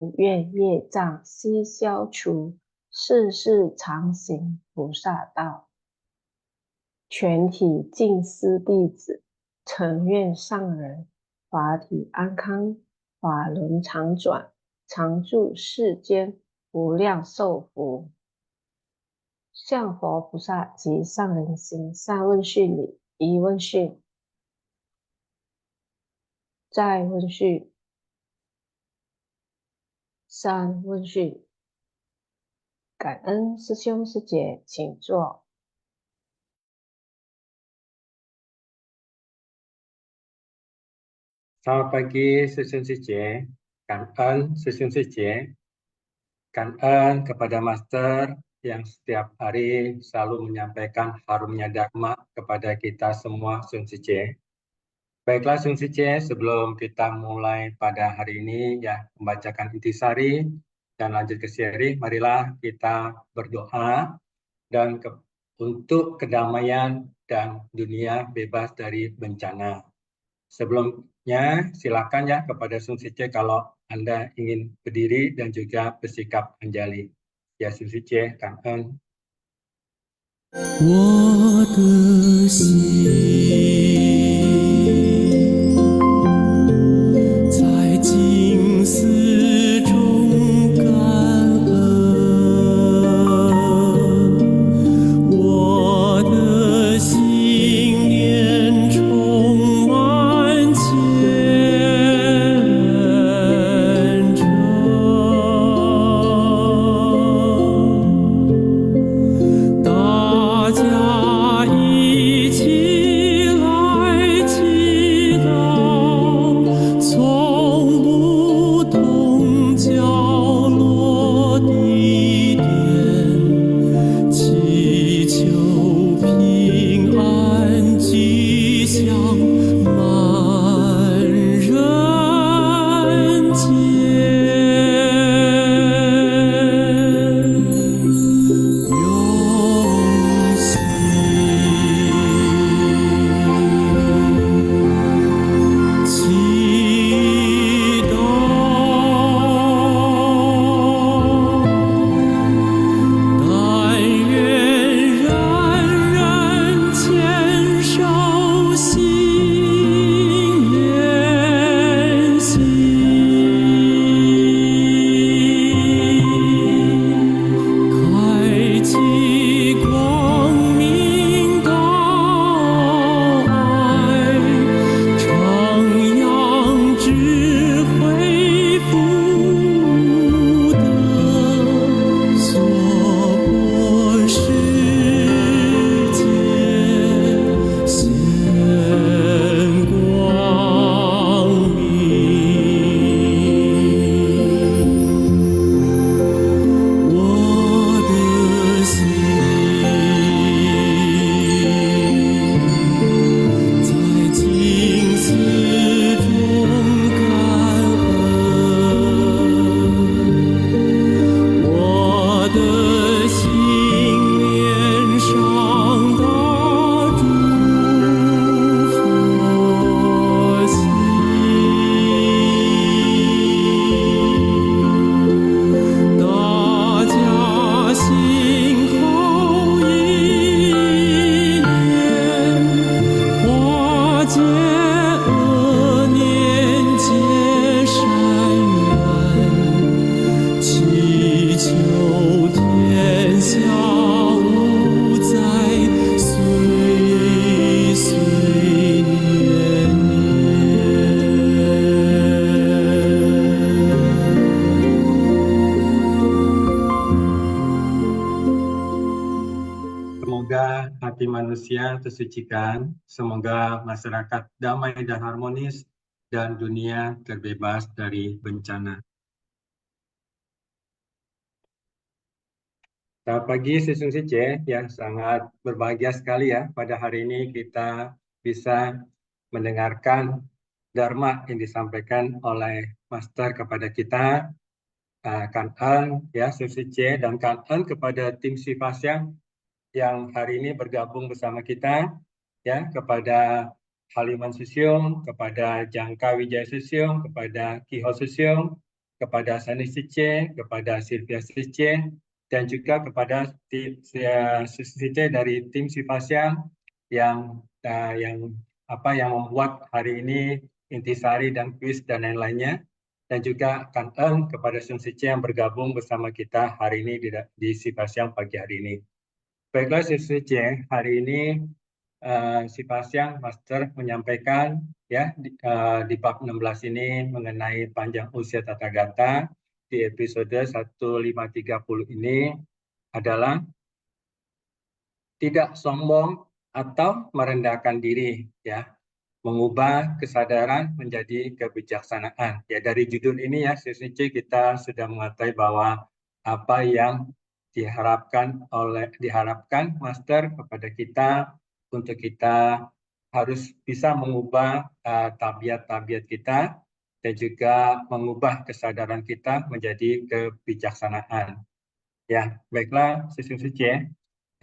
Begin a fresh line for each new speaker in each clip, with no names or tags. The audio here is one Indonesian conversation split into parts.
不愿业障悉消除，世世常行菩萨道。全体净思弟子，诚愿上人法体安康，法轮常转，常住世间，无量寿福。向佛菩萨及上人行善问讯礼，一问讯，再问讯，三问讯。感恩师兄师姐，请坐。
Selamat pagi, Susun C, Kangen, Susun C, Kangen kepada Master yang setiap hari selalu menyampaikan harumnya Dharma kepada kita semua, Sun C. Baiklah, Sun C, sebelum kita mulai pada hari ini ya membacakan intisari dan lanjut ke sharing, marilah kita berdoa dan untuk kedamaian dan dunia bebas dari bencana. Sebelumnya, silakan ya kepada Sun Sice kalau Anda ingin berdiri dan juga bersikap anjali. Ya, Sun Sice, Kangen.
我的心在静思中感恩，我的心念充满虔诚。大家一起来祈祷，从不同角落地点，祈求平安吉祥满人间。用心祈祷，但愿人人牵手心连心。开启光明道爱，徜徉智慧福德，娑婆世界现光明。我的心在静思中感恩，我的心念上大诸佛心。大家心口意念，化解恶念，结善缘，祈求天下无灾，岁岁年年。
Semoga hati manusia tersucikan, semoga masyarakat damai dan harmonis, dan dunia terbebas dari bencana. Selamat pagi, Susun Sice, yang sangat berbahagia sekali ya pada hari ini kita bisa mendengarkan Dharma yang disampaikan oleh Master kepada kita, Kangen, ya, Susun Sice, dan Kangen kepada tim Sifasya yang hari ini bergabung bersama kita, ya, kepada Haliman Susyong, kepada Jangka Wijaya Susyong, kepada Kiho Susyong, kepada Sani Sice, kepada Sylvia Sice, dan juga kepada Sice dari tim Sipasyang yang membuat hari ini intisari dan kuis dan lain-lainnya, dan juga Kang Eng kepada Sun Sice yang bergabung bersama kita hari ini di Sipasyang pagi hari ini. Baiklah Sun Sice, hari ini Sipasyang Master menyampaikan ya di bab 16 ini mengenai panjang usia tata gata. Di episode 1530 ini adalah tidak sombong atau merendahkan diri, ya, mengubah kesadaran menjadi kebijaksanaan. Ya, dari judul ini ya Sice kita sudah mengetahui bahwa apa yang diharapkan Master kepada kita, untuk kita harus bisa mengubah tabiat-tabiat kita dan juga mengubah kesadaran kita menjadi kebijaksanaan. Ya, baiklah Sice,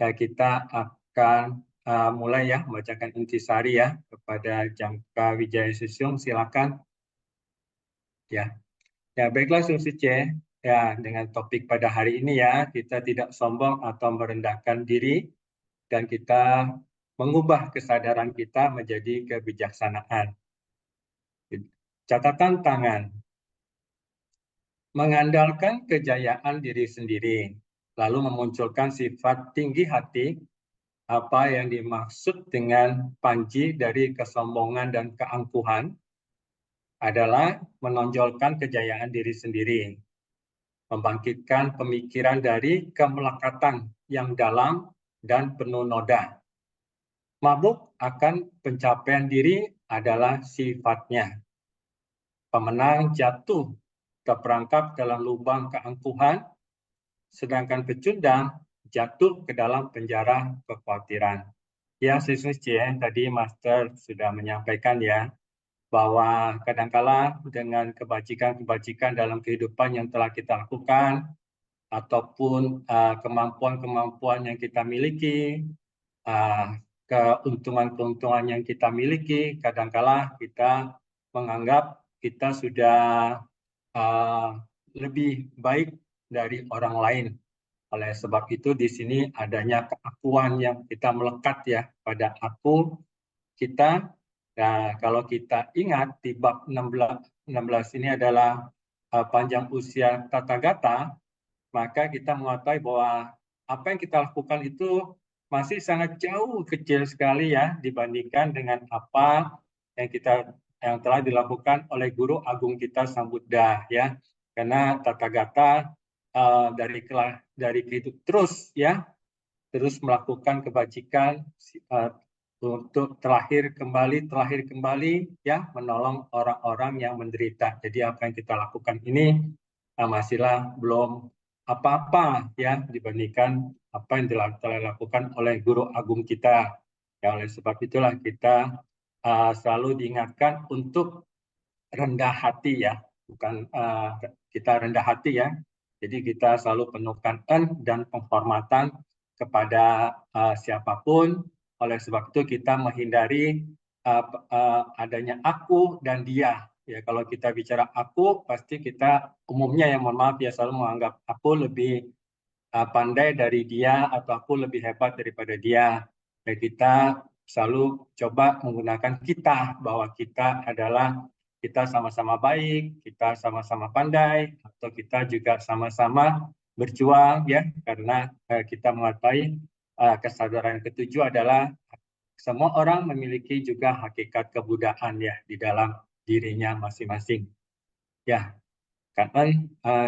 ya, kita akan mulai ya membacakan intisari ya kepada Jangka Wijaya Sisyong, silakan. Ya, baiklah Sice, ya, dengan topik pada hari ini ya, kita tidak sombong atau merendahkan diri, dan kita mengubah kesadaran kita menjadi kebijaksanaan. Catatan tangan. Mengandalkan kejayaan diri sendiri, lalu memunculkan sifat tinggi hati. Apa yang dimaksud dengan panji dari kesombongan dan keangkuhan adalah menonjolkan kejayaan diri sendiri, membangkitkan pemikiran dari kemelekatan yang dalam dan penuh noda. Mabuk akan pencapaian diri adalah sifatnya. Pemenang jatuh terperangkap dalam lubang keangkuhan, sedangkan pecundang jatuh ke dalam penjara kekhawatiran. Ya, Sice, tadi Master sudah menyampaikan ya, bahwa kadangkala dengan kebajikan-kebajikan dalam kehidupan yang telah kita lakukan, ataupun kemampuan-kemampuan yang kita miliki, keuntungan-keuntungan yang kita miliki, kadangkala kita menganggap kita sudah lebih baik dari orang lain. Oleh sebab itu di sini adanya keakuan yang kita melekat ya pada aku kita. Nah, kalau kita ingat di bab 16 ini adalah panjang usia tata gata, maka kita mengetahui bahwa apa yang kita lakukan itu masih sangat jauh kecil sekali ya dibandingkan dengan apa yang telah dilakukan oleh Guru Agung kita Sang Buddha ya. Karena tata gata dari hidup terus ya, terus melakukan kebajikan untuk terlahir kembali ya, menolong orang-orang yang menderita. Jadi apa yang kita lakukan ini masihlah belum apa-apa ya dibandingkan apa yang telah dilakukan oleh Guru Agung kita. Ya, oleh sebab itulah kita selalu diingatkan untuk rendah hati ya, bukan kita rendah hati ya. Jadi kita selalu penuhkan dan penghormatan kepada siapapun. Oleh sebab itu kita menghindari adanya aku dan dia. Ya, kalau kita bicara aku, pasti kita umumnya yang mohon maaf ya selalu menganggap aku lebih pandai dari dia atau aku lebih hebat daripada dia. Dan kita selalu coba menggunakan kita, bahwa kita adalah kita sama-sama baik, kita sama-sama pandai, atau kita juga sama-sama berjuang ya, karena kita mengetahui kesadaran ketujuh adalah semua orang memiliki juga hakikat kebudayaan ya di dalam dirinya masing-masing. Ya, karena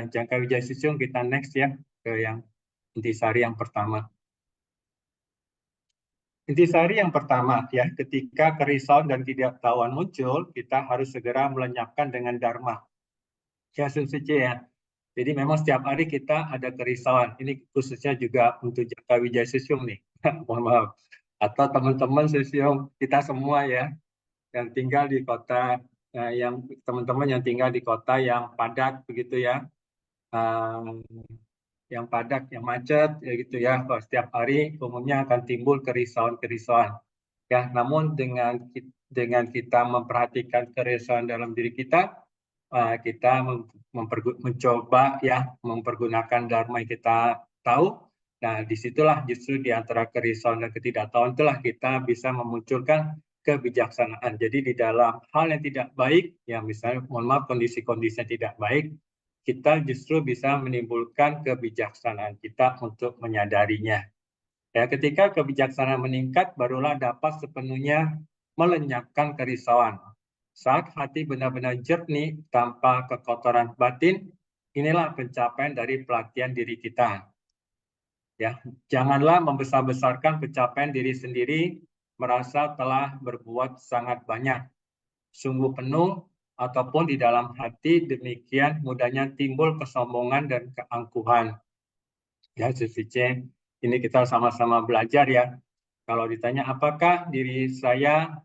Jangka Wijaya Sisyong kita next ya ke yang intisari yang pertama. Intisari yang pertama ya, ketika kerisauan dan ketidaktahuan muncul, kita harus segera melenyapkan dengan dharma. Ya, Sice ya. Jadi memang setiap hari kita ada kerisauan. Ini khususnya juga untuk Jangka Wijaya Sisyong nih. Mohon maaf. Atau teman-teman Sisyong kita semua ya, yang tinggal di kota, yang teman-teman yang tinggal di kota yang padat begitu ya. Yang padat, yang macet, ya gitu ya. Setiap hari umumnya akan timbul kerisauan-kerisauan. Ya, namun dengan kita memperhatikan kerisauan dalam diri kita, kita mencoba ya mempergunakan dharma yang kita tahu. Nah, disitulah justru di antara kerisauan dan ketidaktahuan itulah kita bisa memunculkan kebijaksanaan. Jadi di dalam hal yang tidak baik, ya misalnya mohon maaf kondisi-kondisi yang tidak baik, kita justru bisa menimbulkan kebijaksanaan kita untuk menyadarinya. Ya, ketika kebijaksanaan meningkat, barulah dapat sepenuhnya melenyapkan kerisauan. Saat hati benar-benar jernih tanpa kekotoran batin, inilah pencapaian dari pelatihan diri kita. Ya, janganlah membesar-besarkan pencapaian diri sendiri, merasa telah berbuat sangat banyak. Sungguh penuh ataupun di dalam hati demikian mudahnya timbul kesombongan dan keangkuhan. Ya, Sufice, ini kita sama-sama belajar ya. Kalau ditanya apakah diri saya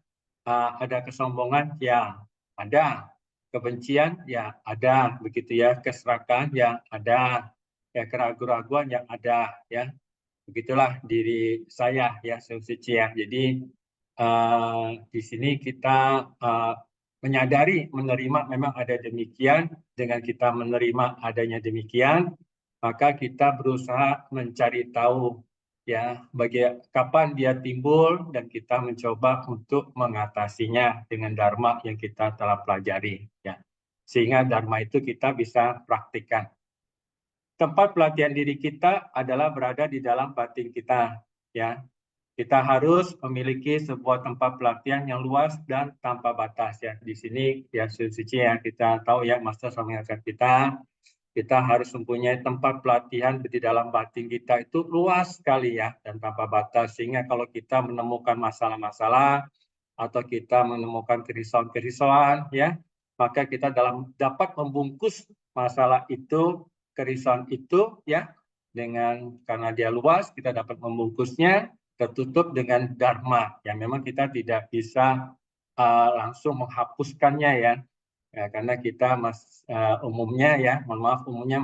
ada kesombongan? Ya, ada. Kebencian? Ya, ada. Begitu ya. Keserakahan? Ya, ada. Ya, keraguan-raguan? Ya, ada. Ya, begitulah diri saya ya, Sufice ya. Jadi di sini kita menyadari, menerima memang ada demikian. Dengan kita menerima adanya demikian, maka kita berusaha mencari tahu ya kapan dia timbul dan kita mencoba untuk mengatasinya dengan dharma yang kita telah pelajari ya. Sehingga dharma itu kita bisa praktikkan. Tempat pelatihan diri kita adalah berada di dalam batin kita ya. Kita harus memiliki sebuah tempat pelatihan yang luas dan tanpa batas ya. Di sini ya Suci ya kita tahu ya Master sama kita harus mempunyai tempat pelatihan di dalam batin kita itu luas sekali ya dan tanpa batas, sehingga kalau kita menemukan masalah-masalah atau kita menemukan kerisauan-kerisauan ya, maka kita dapat membungkus masalah itu, kerisauan itu ya, karena dia luas kita dapat membungkusnya tertutup dengan dharma ya. Memang kita tidak bisa langsung menghapuskannya ya. Ya, karena kita umumnya ya, mohon maaf, umumnya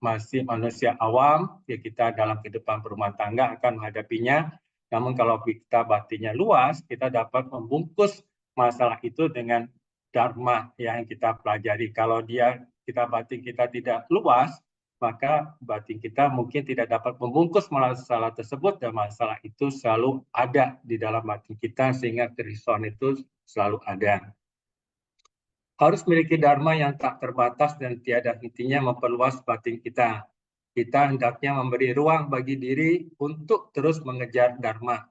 masih manusia awam, ya kita dalam kehidupan berumah tangga akan menghadapinya. Namun kalau kita batinnya luas, kita dapat membungkus masalah itu dengan dharma yang kita pelajari. Kalau batin kita tidak luas, maka batin kita mungkin tidak dapat membungkus masalah tersebut, dan masalah itu selalu ada di dalam batin kita sehingga kerisauan itu selalu ada. Harus memiliki dharma yang tak terbatas dan tiada hentinya memperluas batin kita. Kita hendaknya memberi ruang bagi diri untuk terus mengejar dharma.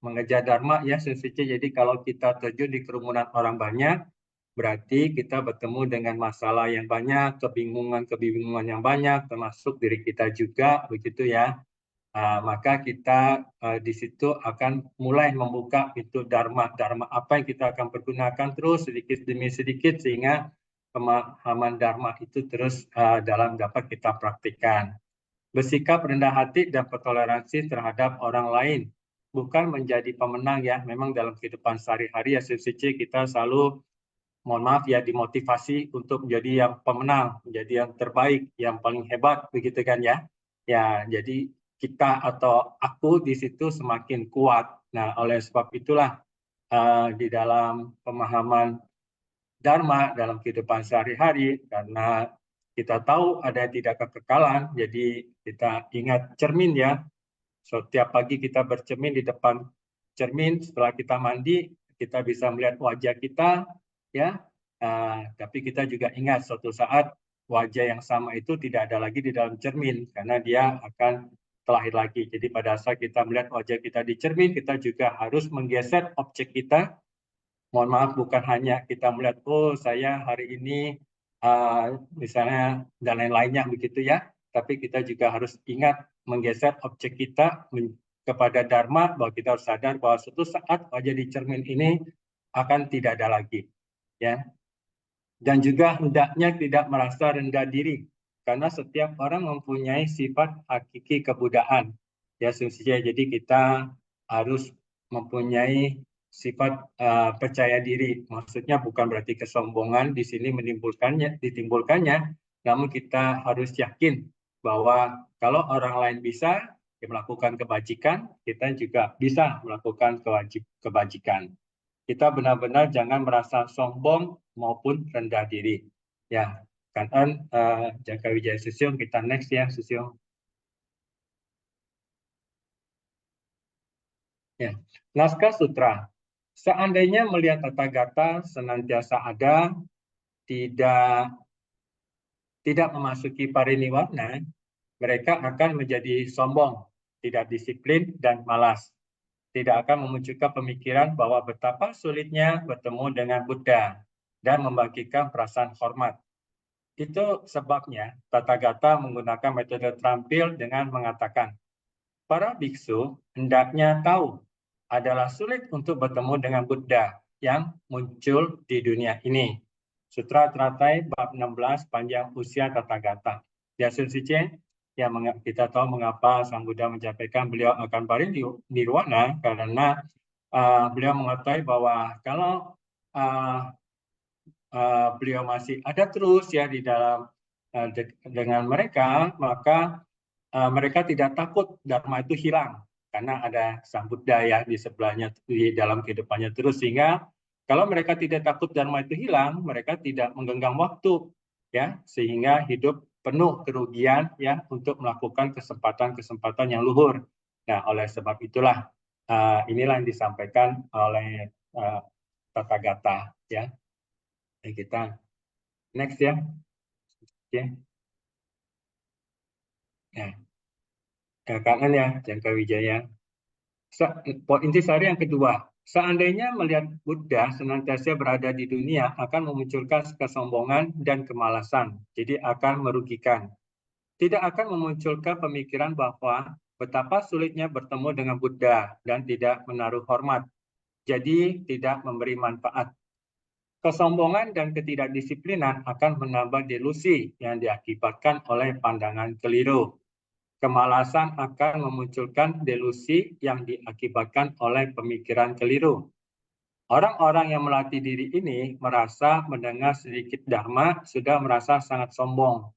Mengejar dharma ya Sufice. Jadi kalau kita terjun di kerumunan orang banyak, berarti kita bertemu dengan masalah yang banyak, kebingungan yang banyak, termasuk diri kita juga, begitu ya. Maka kita di situ akan mulai membuka pintu dharma apa yang kita akan pergunakan terus sedikit demi sedikit, sehingga pemahaman dharma itu terus dapat kita praktikkan. Bersikap rendah hati dan bertoleransi terhadap orang lain, bukan menjadi pemenang ya. Memang dalam kehidupan sehari-hari ya Sufice, kita selalu mohon maaf ya dimotivasi untuk menjadi yang pemenang, menjadi yang terbaik, yang paling hebat, begitu kan ya. Ya, jadi kita atau aku di situ semakin kuat. Nah, oleh sebab itulah di dalam pemahaman dharma dalam kehidupan sehari-hari, karena kita tahu ada tidak kekekalan, jadi kita ingat cermin ya. Setiap pagi kita bercermin di depan cermin, setelah kita mandi kita bisa melihat wajah kita ya. Tapi kita juga ingat suatu saat wajah yang sama itu tidak ada lagi di dalam cermin, karena dia akan terlahir lagi. Jadi pada saat kita melihat wajah kita di cermin, kita juga harus menggeser objek kita. Mohon maaf, bukan hanya kita melihat, oh saya hari ini misalnya dan lain-lainnya begitu ya. Tapi kita juga harus ingat menggeser objek kita kepada dharma, bahwa kita harus sadar bahwa suatu saat wajah di cermin ini akan tidak ada lagi. Ya. Dan juga hendaknya tidak merasa rendah diri, karena setiap orang mempunyai sifat hakiki kebudaan. Ya, jadi kita harus mempunyai sifat percaya diri. Maksudnya bukan berarti kesombongan di sini ditimbulkannya, namun kita harus yakin bahwa kalau orang lain bisa melakukan kebajikan, kita juga bisa melakukan kebajikan. kita benar-benar jangan merasa sombong maupun rendah diri. Ya, kan Jaka Wijaya Susyung, kita next ya Susyung. Ya, naskah sutra. Seandainya melihat Tathagata senantiasa ada, tidak memasuki pariniwarna, mereka akan menjadi sombong, tidak disiplin, dan malas. Tidak akan memunculkan pemikiran bahwa betapa sulitnya bertemu dengan Buddha dan membagikan perasaan hormat. Itu sebabnya Tathagata menggunakan metode terampil dengan mengatakan, para biksu hendaknya tahu adalah sulit untuk bertemu dengan Buddha yang muncul di dunia ini. Sutra Teratai bab 16 panjang usia Tathagata. Ya Sucice, yang kita tahu mengapa Sang Buddha menyampaikan beliau akan parinirwana karena beliau mengetahui bahwa kalau beliau masih ada terus ya di dalam dengan mereka, maka mereka tidak takut Dharma itu hilang karena ada Sang Buddha ya di sebelahnya di dalam kehidupannya terus, sehingga kalau mereka tidak takut Dharma itu hilang, mereka tidak menggenggam waktu ya, sehingga hidup penuh kerugian ya untuk melakukan kesempatan-kesempatan yang luhur. Nah, oleh sebab itulah inilah yang disampaikan oleh Tathagata ya. Kita next ya. Ya. Ya, kangen ya Jangka Wijaya. Intisari yang kedua, seandainya melihat Buddha senantiasa berada di dunia akan memunculkan kesombongan dan kemalasan, jadi akan merugikan. Tidak akan memunculkan pemikiran bahwa betapa sulitnya bertemu dengan Buddha dan tidak menaruh hormat, jadi tidak memberi manfaat. Kesombongan dan ketidakdisiplinan akan menambah delusi yang diakibatkan oleh pandangan keliru. Kemalasan akan memunculkan delusi yang diakibatkan oleh pemikiran keliru. Orang-orang yang melatih diri ini merasa mendengar sedikit dharma sudah merasa sangat sombong,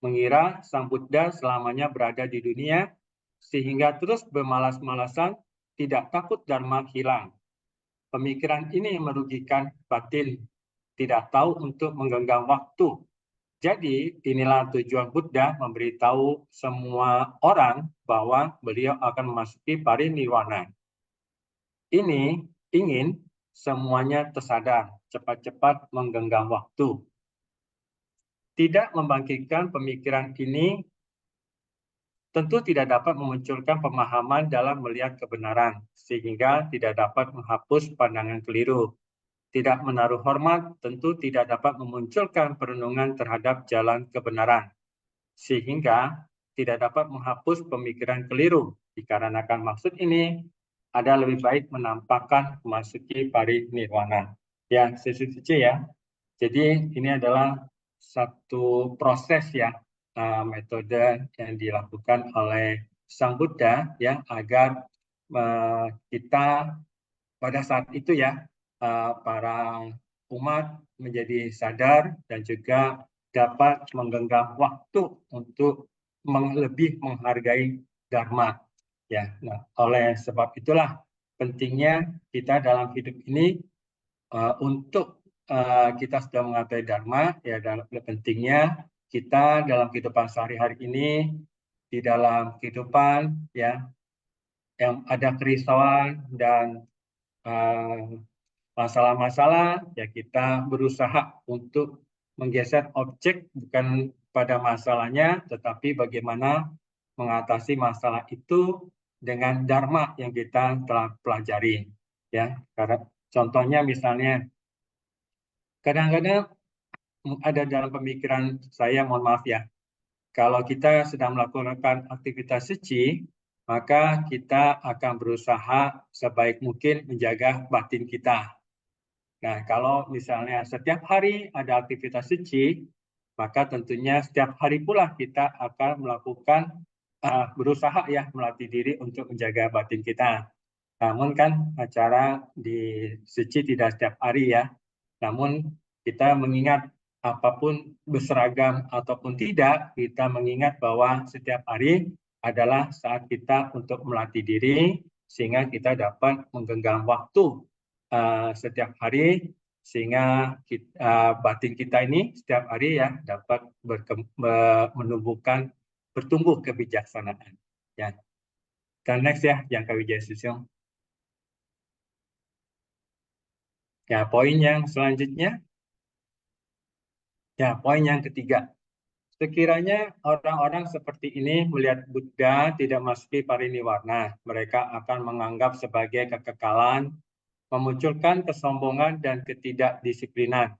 mengira Sang Buddha selamanya berada di dunia, sehingga terus bermalas-malasan, tidak takut dharma hilang. Pemikiran ini merugikan batin, tidak tahu untuk menggenggam waktu. Jadi inilah tujuan Buddha memberitahu semua orang bahwa beliau akan memasuki parinirwana. Ini ingin semuanya tersadar, cepat-cepat menggenggam waktu. Tidak membangkitkan pemikiran ini tentu tidak dapat memunculkan pemahaman dalam melihat kebenaran, sehingga tidak dapat menghapus pandangan keliru. Tidak menaruh hormat tentu tidak dapat memunculkan perenungan terhadap jalan kebenaran, sehingga tidak dapat menghapus pemikiran keliru. Dikarenakan maksud ini, ada lebih baik menampakkan memasuki parinirwana. Ya, sesuci ya. Jadi ini adalah satu proses ya, metode yang dilakukan oleh Sang Buddha ya, agar kita pada saat itu ya, para umat menjadi sadar dan juga dapat menggenggam waktu untuk lebih menghargai Dharma. Ya, nah, oleh sebab itulah pentingnya kita dalam hidup ini untuk kita sudah mengetahui Dharma, ya, dan pentingnya kita dalam kehidupan sehari-hari ini, di dalam kehidupan ya yang ada kerisauan dan masalah-masalah, ya kita berusaha untuk menggeser objek bukan pada masalahnya, tetapi bagaimana mengatasi masalah itu dengan dharma yang kita telah pelajari. Ya, karena contohnya misalnya, kadang-kadang ada dalam pemikiran saya, mohon maaf ya, kalau kita sedang melakukan aktivitas suci, maka kita akan berusaha sebaik mungkin menjaga batin kita. Nah, kalau misalnya setiap hari ada aktivitas suci, maka tentunya setiap hari pula kita akan melakukan berusaha ya melatih diri untuk menjaga batin kita. Namun kan acara di suci tidak setiap hari ya. Namun kita mengingat apapun berseragam ataupun tidak, kita mengingat bahwa setiap hari adalah saat kita untuk melatih diri sehingga kita dapat menggenggam waktu setiap hari, sehingga batin kita ini setiap hari ya dapat bertumbuh kebijaksanaan. Ya. Dan next ya, yang Wijaya Susung. Ya, poin yang selanjutnya. Ya, poin yang ketiga. Sekiranya orang-orang seperti ini melihat Buddha tidak masuki pariniwarna, mereka akan menganggap sebagai kekekalan, memunculkan kesombongan dan ketidakdisiplinan,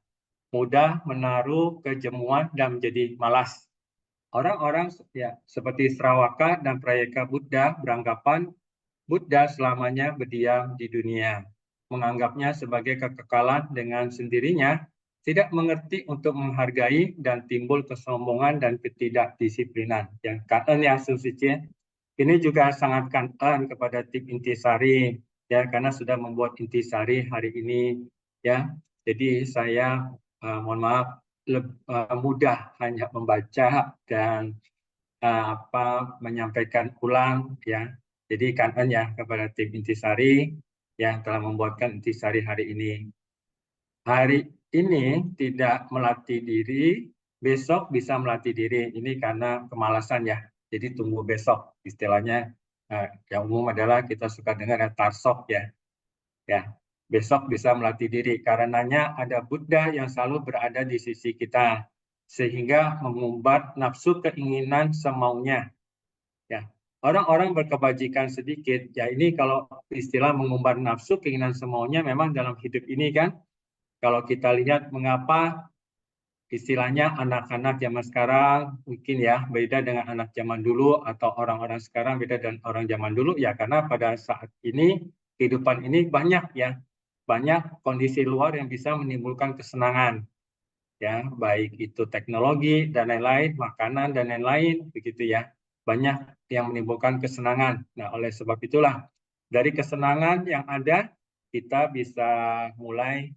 mudah menaruh kejemuan dan menjadi malas. Orang-orang ya seperti Sravaka dan Prayeka Buddha beranggapan Buddha selamanya berdiam di dunia, menganggapnya sebagai kekekalan dengan sendirinya, tidak mengerti untuk menghargai dan timbul kesombongan dan ketidakdisiplinan. Yang Kangen yang suci ini juga sangat kangen kepada tim Intisari ya, karena sudah membuat Intisari hari ini ya. Jadi saya mohon maaf mudah hanya membaca dan menyampaikan ulang ya. Jadi kangen ya kepada tim Intisari yang telah membuatkan Intisari hari ini. Hari ini tidak melatih diri, besok bisa melatih diri. Ini karena kemalasan ya. Jadi tunggu besok. Istilahnya yang umum adalah kita suka dengar tarsok ya. Ya, besok bisa melatih diri. Karenanya ada Buddha yang selalu berada di sisi kita, sehingga mengumbar nafsu keinginan semaunya. Ya, orang-orang berkebajikan sedikit. Ya ini kalau istilah mengumbar nafsu keinginan semaunya memang dalam hidup ini kan. Kalau kita lihat mengapa istilahnya anak-anak zaman sekarang mungkin ya beda dengan anak zaman dulu atau orang-orang sekarang beda dengan orang zaman dulu ya karena pada saat ini kehidupan ini banyak kondisi luar yang bisa menimbulkan kesenangan ya baik itu teknologi dan lain-lain, makanan dan lain-lain begitu ya. Banyak yang menimbulkan kesenangan. Nah, oleh sebab itulah dari kesenangan yang ada kita bisa mulai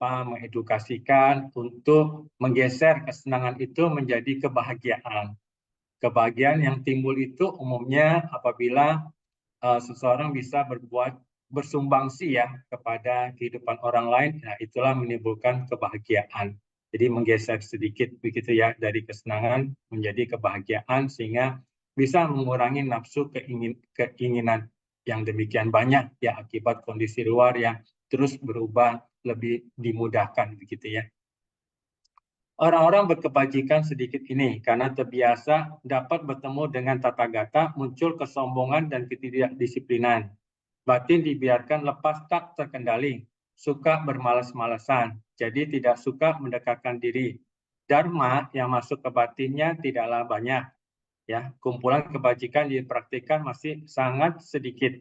mengedukasikan untuk menggeser kesenangan itu menjadi kebahagiaan. Kebahagiaan yang timbul itu umumnya apabila seseorang bisa bersumbangsi ya kepada kehidupan orang lain, nah itulah menimbulkan kebahagiaan. Jadi menggeser sedikit begitu ya dari kesenangan menjadi kebahagiaan sehingga bisa mengurangi nafsu keinginan yang demikian banyak ya akibat kondisi luar yang terus berubah lebih dimudahkan begitu ya. Orang-orang berkebajikan sedikit ini karena terbiasa dapat bertemu dengan Tathagata muncul kesombongan dan ketidakdisiplinan. Batin dibiarkan lepas tak terkendali, suka bermalas-malasan, jadi tidak suka mendekatkan diri. Dharma yang masuk ke batinnya tidaklah banyak. Ya, kumpulan kebajikan dipraktikkan masih sangat sedikit.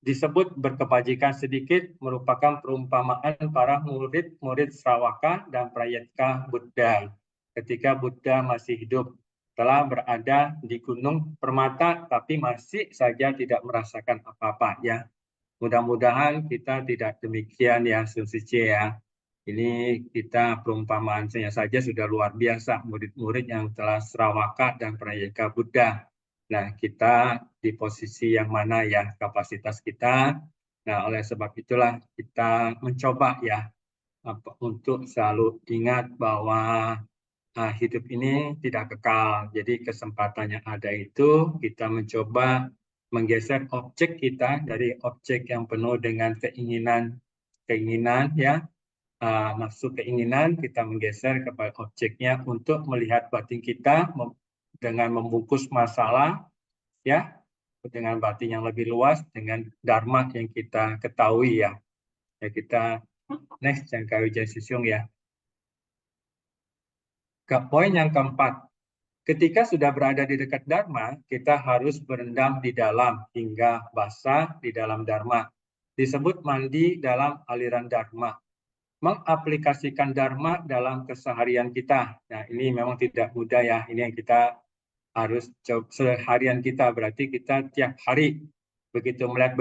Disebut berkebajikan sedikit merupakan perumpamaan para murid-murid Sravaka dan Prayeka Buddha ketika Buddha masih hidup, telah berada di Gunung Permata tapi masih saja tidak merasakan apa-apa ya. Mudah-mudahan kita tidak demikian ya Sun Sice ya. Ini kita perumpamaannya saja sudah luar biasa murid-murid yang telah Sravaka dan Prayeka Buddha. Nah, kita di posisi yang mana ya kapasitas kita. Nah, oleh sebab itulah kita mencoba ya untuk selalu ingat bahwa hidup ini tidak kekal. Jadi kesempatan yang ada itu kita mencoba menggeser objek kita dari objek yang penuh dengan keinginan ya, nafsu keinginan, kita menggeser kepada objeknya untuk melihat batin kita dengan membungkus masalah ya dengan batin yang lebih luas dengan dharma yang kita ketahui ya. Ya kita next yang Wijaya Susung ya. Poin yang keempat, ketika sudah berada di dekat dharma, kita harus berendam di dalam hingga basah di dalam dharma. Disebut mandi dalam aliran dharma. Mengaplikasikan dharma dalam keseharian kita. Nah, ini memang tidak mudah ya. Ini yang kita harus coba seharian kita, berarti kita tiap hari begitu melihat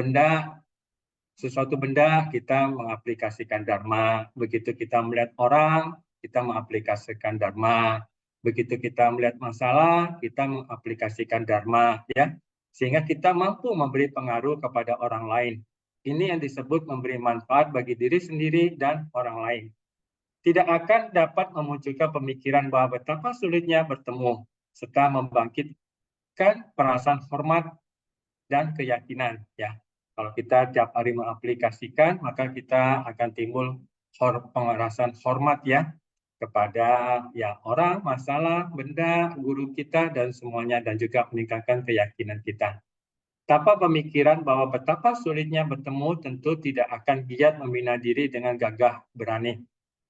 sesuatu benda kita mengaplikasikan dharma, begitu kita melihat orang kita mengaplikasikan dharma, begitu kita melihat masalah kita mengaplikasikan dharma ya, sehingga kita mampu memberi pengaruh kepada orang lain. Ini yang disebut memberi manfaat bagi diri sendiri dan orang lain. Tidak akan dapat memunculkan pemikiran bahwa betapa sulitnya bertemu, serta membangkitkan perasaan hormat dan keyakinan. Ya, kalau kita tiap hari mengaplikasikan, maka kita akan timbul perasaan hormat ya kepada ya orang, masalah, benda, guru kita dan semuanya, dan juga meningkatkan keyakinan kita. Tanpa pemikiran bahwa betapa sulitnya bertemu, tentu tidak akan giat membina diri dengan gagah berani.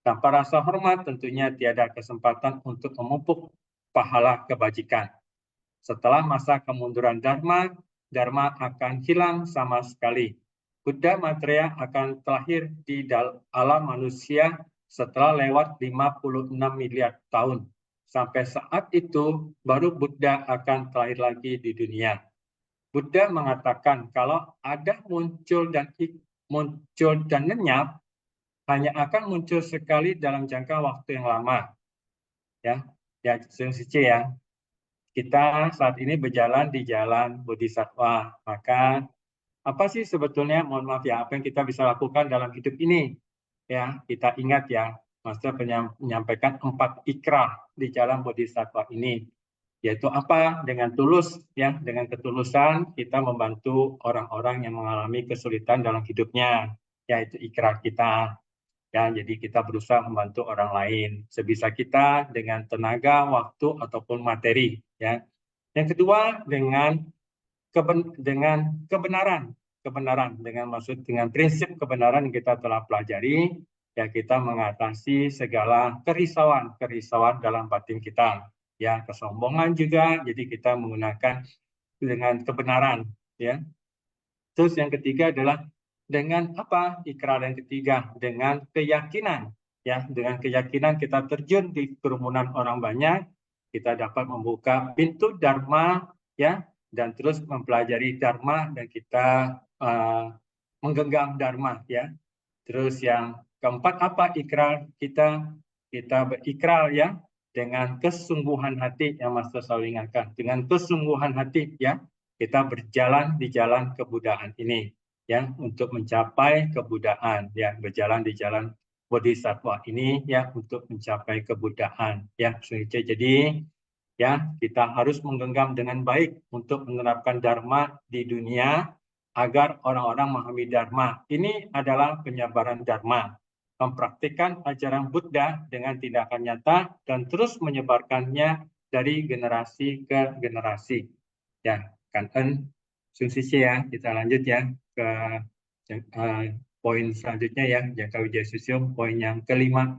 Tanpa rasa hormat, tentunya tiada kesempatan untuk memupuk pahala kebajikan. Setelah masa kemunduran Dharma, Dharma akan hilang sama sekali. Buddha Maitreya akan terlahir di alam manusia setelah lewat 56 miliar tahun. Sampai saat itu, baru Buddha akan terlahir lagi di dunia. Buddha mengatakan kalau ada muncul dan lenyap, hanya akan muncul sekali dalam jangka waktu yang lama. Ya, ya. Kita saat ini berjalan di jalan Bodhisattva. Maka apa sih sebetulnya, mohon maaf ya, apa yang kita bisa lakukan dalam hidup ini? Ya, kita ingat ya, Master menyampaikan 4 ikrah di jalan Bodhisattva ini. Yaitu apa? Dengan tulus, ya, dengan ketulusan kita membantu orang-orang yang mengalami kesulitan dalam hidupnya, yaitu ikrah kita. Ya, jadi kita berusaha membantu orang lain sebisa kita dengan tenaga, waktu ataupun materi. Ya. Yang kedua dengan kebenaran, dengan prinsip kebenaran yang kita telah pelajari, ya kita mengatasi segala kerisauan dalam batin kita. Ya, kesombongan juga, jadi kita menggunakan dengan kebenaran. Ya. Terus yang ketiga adalah dengan apa? Ikrar yang ketiga, dengan keyakinan. Ya, dengan keyakinan kita terjun di kerumunan orang banyak, kita dapat membuka pintu Dharma, ya, dan terus mempelajari Dharma, dan kita menggenggam Dharma. Ya. Terus yang keempat apa? Ikrar kita berikrar ya, dengan kesungguhan hati yang Master selalu ingatkan. Dengan kesungguhan hati ya, kita berjalan di jalan kebudayaan ini ya, untuk mencapai kebudayaan ya, berjalan di jalan Bodhisattva ini ya, untuk mencapai kebudayaan ya. Jadi ya, kita harus menggenggam dengan baik untuk menerapkan Dharma di dunia agar orang-orang memahami Dharma. Ini adalah penyebaran Dharma. Mempraktikkan ajaran Buddha dengan tindakan nyata dan terus menyebarkannya dari generasi ke generasi. Ya, Kangen Sungsisi ya. Kita lanjut ya ke poin selanjutnya ya, Jangka Wijaya Susyo, poin yang kelima.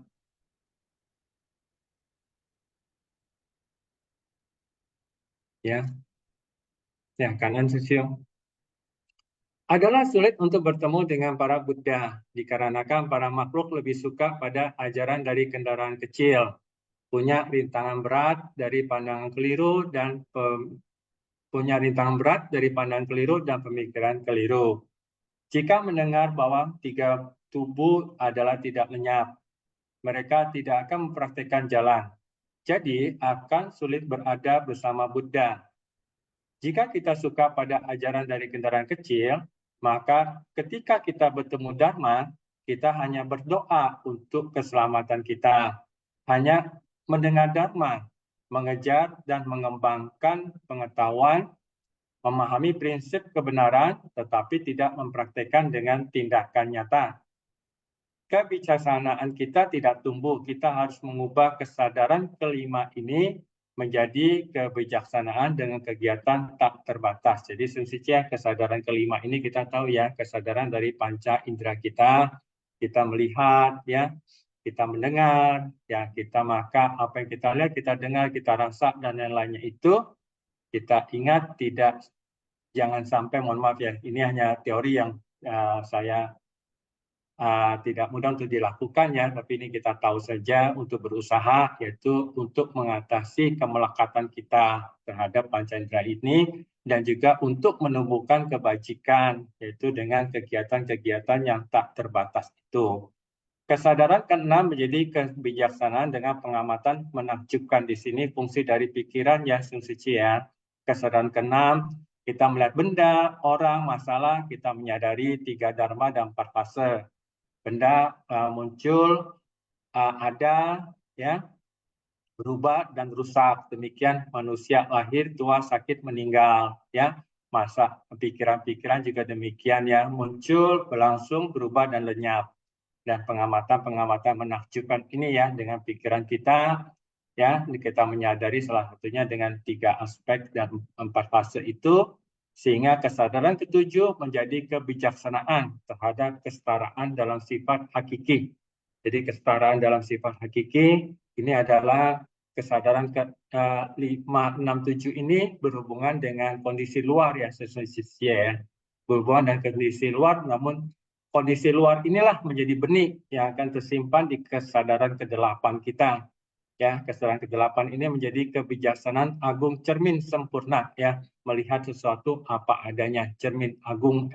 Ya, Kangen Susyo. Adalah sulit untuk bertemu dengan para Buddha, dikarenakan para makhluk lebih suka pada ajaran dari kendaraan kecil, punya rintangan berat dari pandangan keliru dan pemikiran keliru. Jika mendengar bahwa 3 tubuh adalah tidak lenyap, mereka tidak akan mempraktikkan jalan. Jadi akan sulit berada bersama Buddha. Jika kita suka pada ajaran dari kendaraan kecil, maka ketika kita bertemu Dharma, kita hanya berdoa untuk keselamatan kita. Hanya mendengar Dharma, mengejar dan mengembangkan pengetahuan, memahami prinsip kebenaran, tetapi tidak mempraktikkan dengan tindakan nyata. Kebijaksanaan kita tidak tumbuh. Kita harus mengubah kesadaran kelima ini menjadi kebijaksanaan dengan kegiatan tak terbatas. Jadi Sungsisi, kesadaran kelima ini kita tahu ya, kesadaran dari panca indera kita melihat ya, kita mendengar ya, kita maka apa yang kita lihat, kita dengar, kita rasa dan lain-lainnya itu kita ingat, jangan sampai, mohon maaf ya, ini hanya teori yang saya tidak mudah untuk dilakukan ya, tapi ini kita tahu saja untuk berusaha, yaitu untuk mengatasi kemelekatan kita terhadap panca indera ini, dan juga untuk menumbuhkan kebajikan, yaitu dengan kegiatan-kegiatan yang tak terbatas itu. Kesadaran keenam menjadi kebijaksanaan dengan pengamatan menakjubkan. Di sini fungsi dari pikiran ya Sungsisi ya. Kesadaran keenam Kita melihat benda, orang, masalah, kita menyadari 3 dharma dan 4 fase. Benda muncul, ada, ya, berubah dan rusak. Demikian manusia lahir, tua, sakit, meninggal, ya. Masa pikiran-pikiran juga demikian, ya, muncul, berlangsung, berubah dan lenyap. Dan pengamatan-pengamatan menakjubkan ini, ya, dengan pikiran kita, ya, kita menyadari salah satunya dengan 3 aspek dan 4 fase itu, sehingga kesadaran ketujuh menjadi kebijaksanaan terhadap kesetaraan dalam sifat hakiki. Jadi kesetaraan dalam sifat hakiki ini adalah kesadaran ke 5, 6, 7 ini berhubungan dengan kondisi luar, ya, ya, berhubungan dengan kondisi luar, namun kondisi luar inilah menjadi benih yang akan tersimpan di kesadaran ke-8 kita. Ya, kesadaran ke-8 ini menjadi kebijaksanaan agung cermin sempurna, ya, melihat sesuatu apa adanya, cermin agung,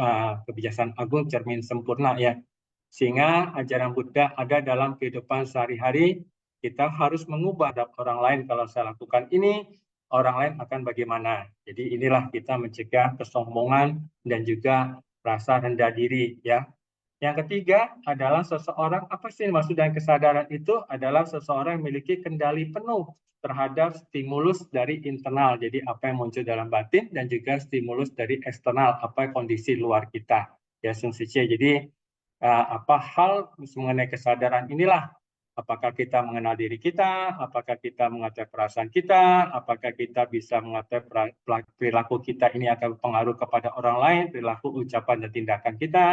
kebijaksanaan agung cermin sempurna, ya. Sehingga ajaran Buddha ada dalam kehidupan sehari-hari. Kita harus mengubah orang lain. Kalau saya lakukan ini, orang lain akan bagaimana. Jadi inilah kita mencegah kesombongan dan juga rasa rendah diri, ya. Yang ketiga adalah seseorang, apa sih maksud dan kesadaran itu adalah seseorang yang memiliki kendali penuh terhadap stimulus dari internal. Jadi apa yang muncul dalam batin dan juga stimulus dari eksternal, apa kondisi luar kita. Ya, Sungsice. Jadi apa hal mengenai kesadaran inilah, apakah kita mengenal diri kita, apakah kita mengatur perasaan kita, apakah kita bisa mengatur perilaku kita ini akan berpengaruh kepada orang lain, perilaku, ucapan, dan tindakan kita,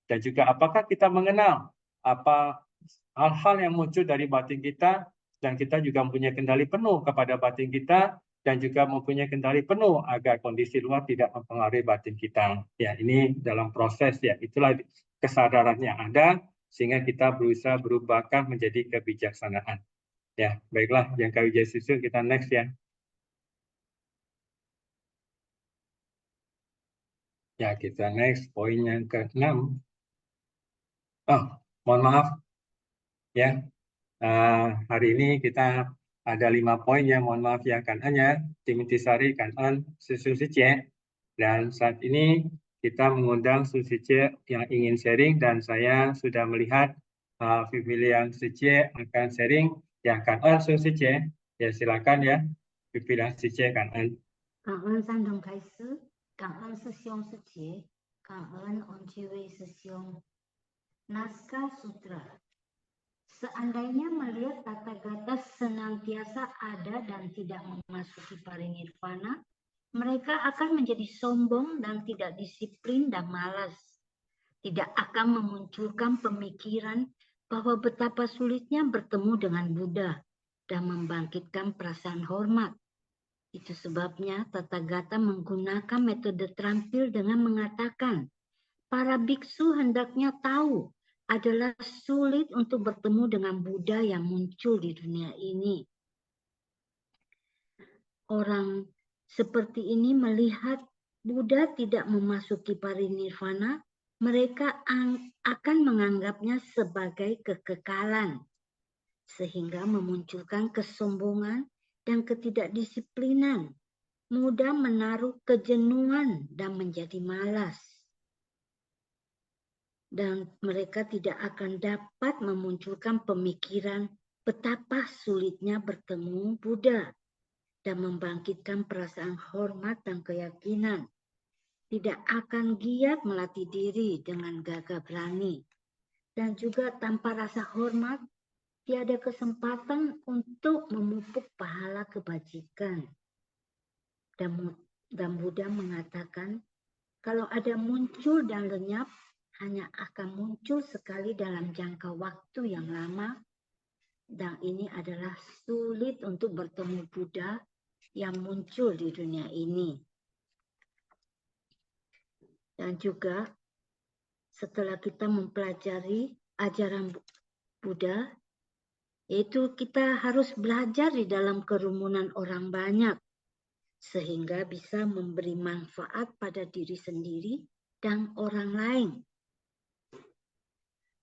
dan juga apakah kita mengenal apa hal-hal yang muncul dari batin kita, dan kita juga mempunyai kendali penuh kepada batin kita, dan juga mempunyai kendali penuh agar kondisi luar tidak mempengaruhi batin kita. Ya, ini dalam proses, ya, itulah kesadaran yang ada, sehingga kita berusaha berubahkan menjadi kebijaksanaan. Ya, baiklah, yang Wijaya Susul, kita next, ya. Ya, kita next, poin yang ke-6. Oh, mohon maaf. Ya, hari ini kita ada 5 poin, ya, mohon maaf, ya, Kan-an, Timintisari, Kan-an, Susice. Dan saat ini kita mengundang Susice yang ingin sharing, dan saya sudah melihat Vivian Susice akan sharing. Ya, Kan-an, Susice. Ya, silakan, ya, Vivian Susice, Kan-an.
感恩三重开示，感恩师兄师姐，感恩恩智慧师兄。Naskah Sutra. Seandainya melihat Tathagata senantiasa ada dan tidak memasuki parinirvana, mereka akan menjadi sombong dan tidak disiplin dan malas. Tidak akan memunculkan pemikiran bahwa betapa sulitnya bertemu dengan Buddha dan membangkitkan perasaan hormat. Itu sebabnya Tathagata menggunakan metode terampil dengan mengatakan, para biksu hendaknya tahu adalah sulit untuk bertemu dengan Buddha yang muncul di dunia ini. Orang seperti ini melihat Buddha tidak memasuki parinirvana, mereka akan menganggapnya sebagai kekekalan, sehingga memunculkan kesombongan dan ketidakdisiplinan, mudah menaruh kejenuhan dan menjadi malas. Dan mereka tidak akan dapat memunculkan pemikiran betapa sulitnya bertemu Buddha dan membangkitkan perasaan hormat dan keyakinan. Tidak akan giat melatih diri dengan gagah berani. Dan juga tanpa rasa hormat, tiada kesempatan untuk memupuk pahala kebajikan. Dan Buddha mengatakan, kalau ada muncul dan lenyap, hanya akan muncul sekali dalam jangka waktu yang lama, dan ini adalah sulit untuk bertemu Buddha yang muncul di dunia ini. Dan juga setelah kita mempelajari ajaran Buddha, yaitu kita harus belajar di dalam kerumunan orang banyak, sehingga bisa memberi manfaat pada diri sendiri dan orang lain.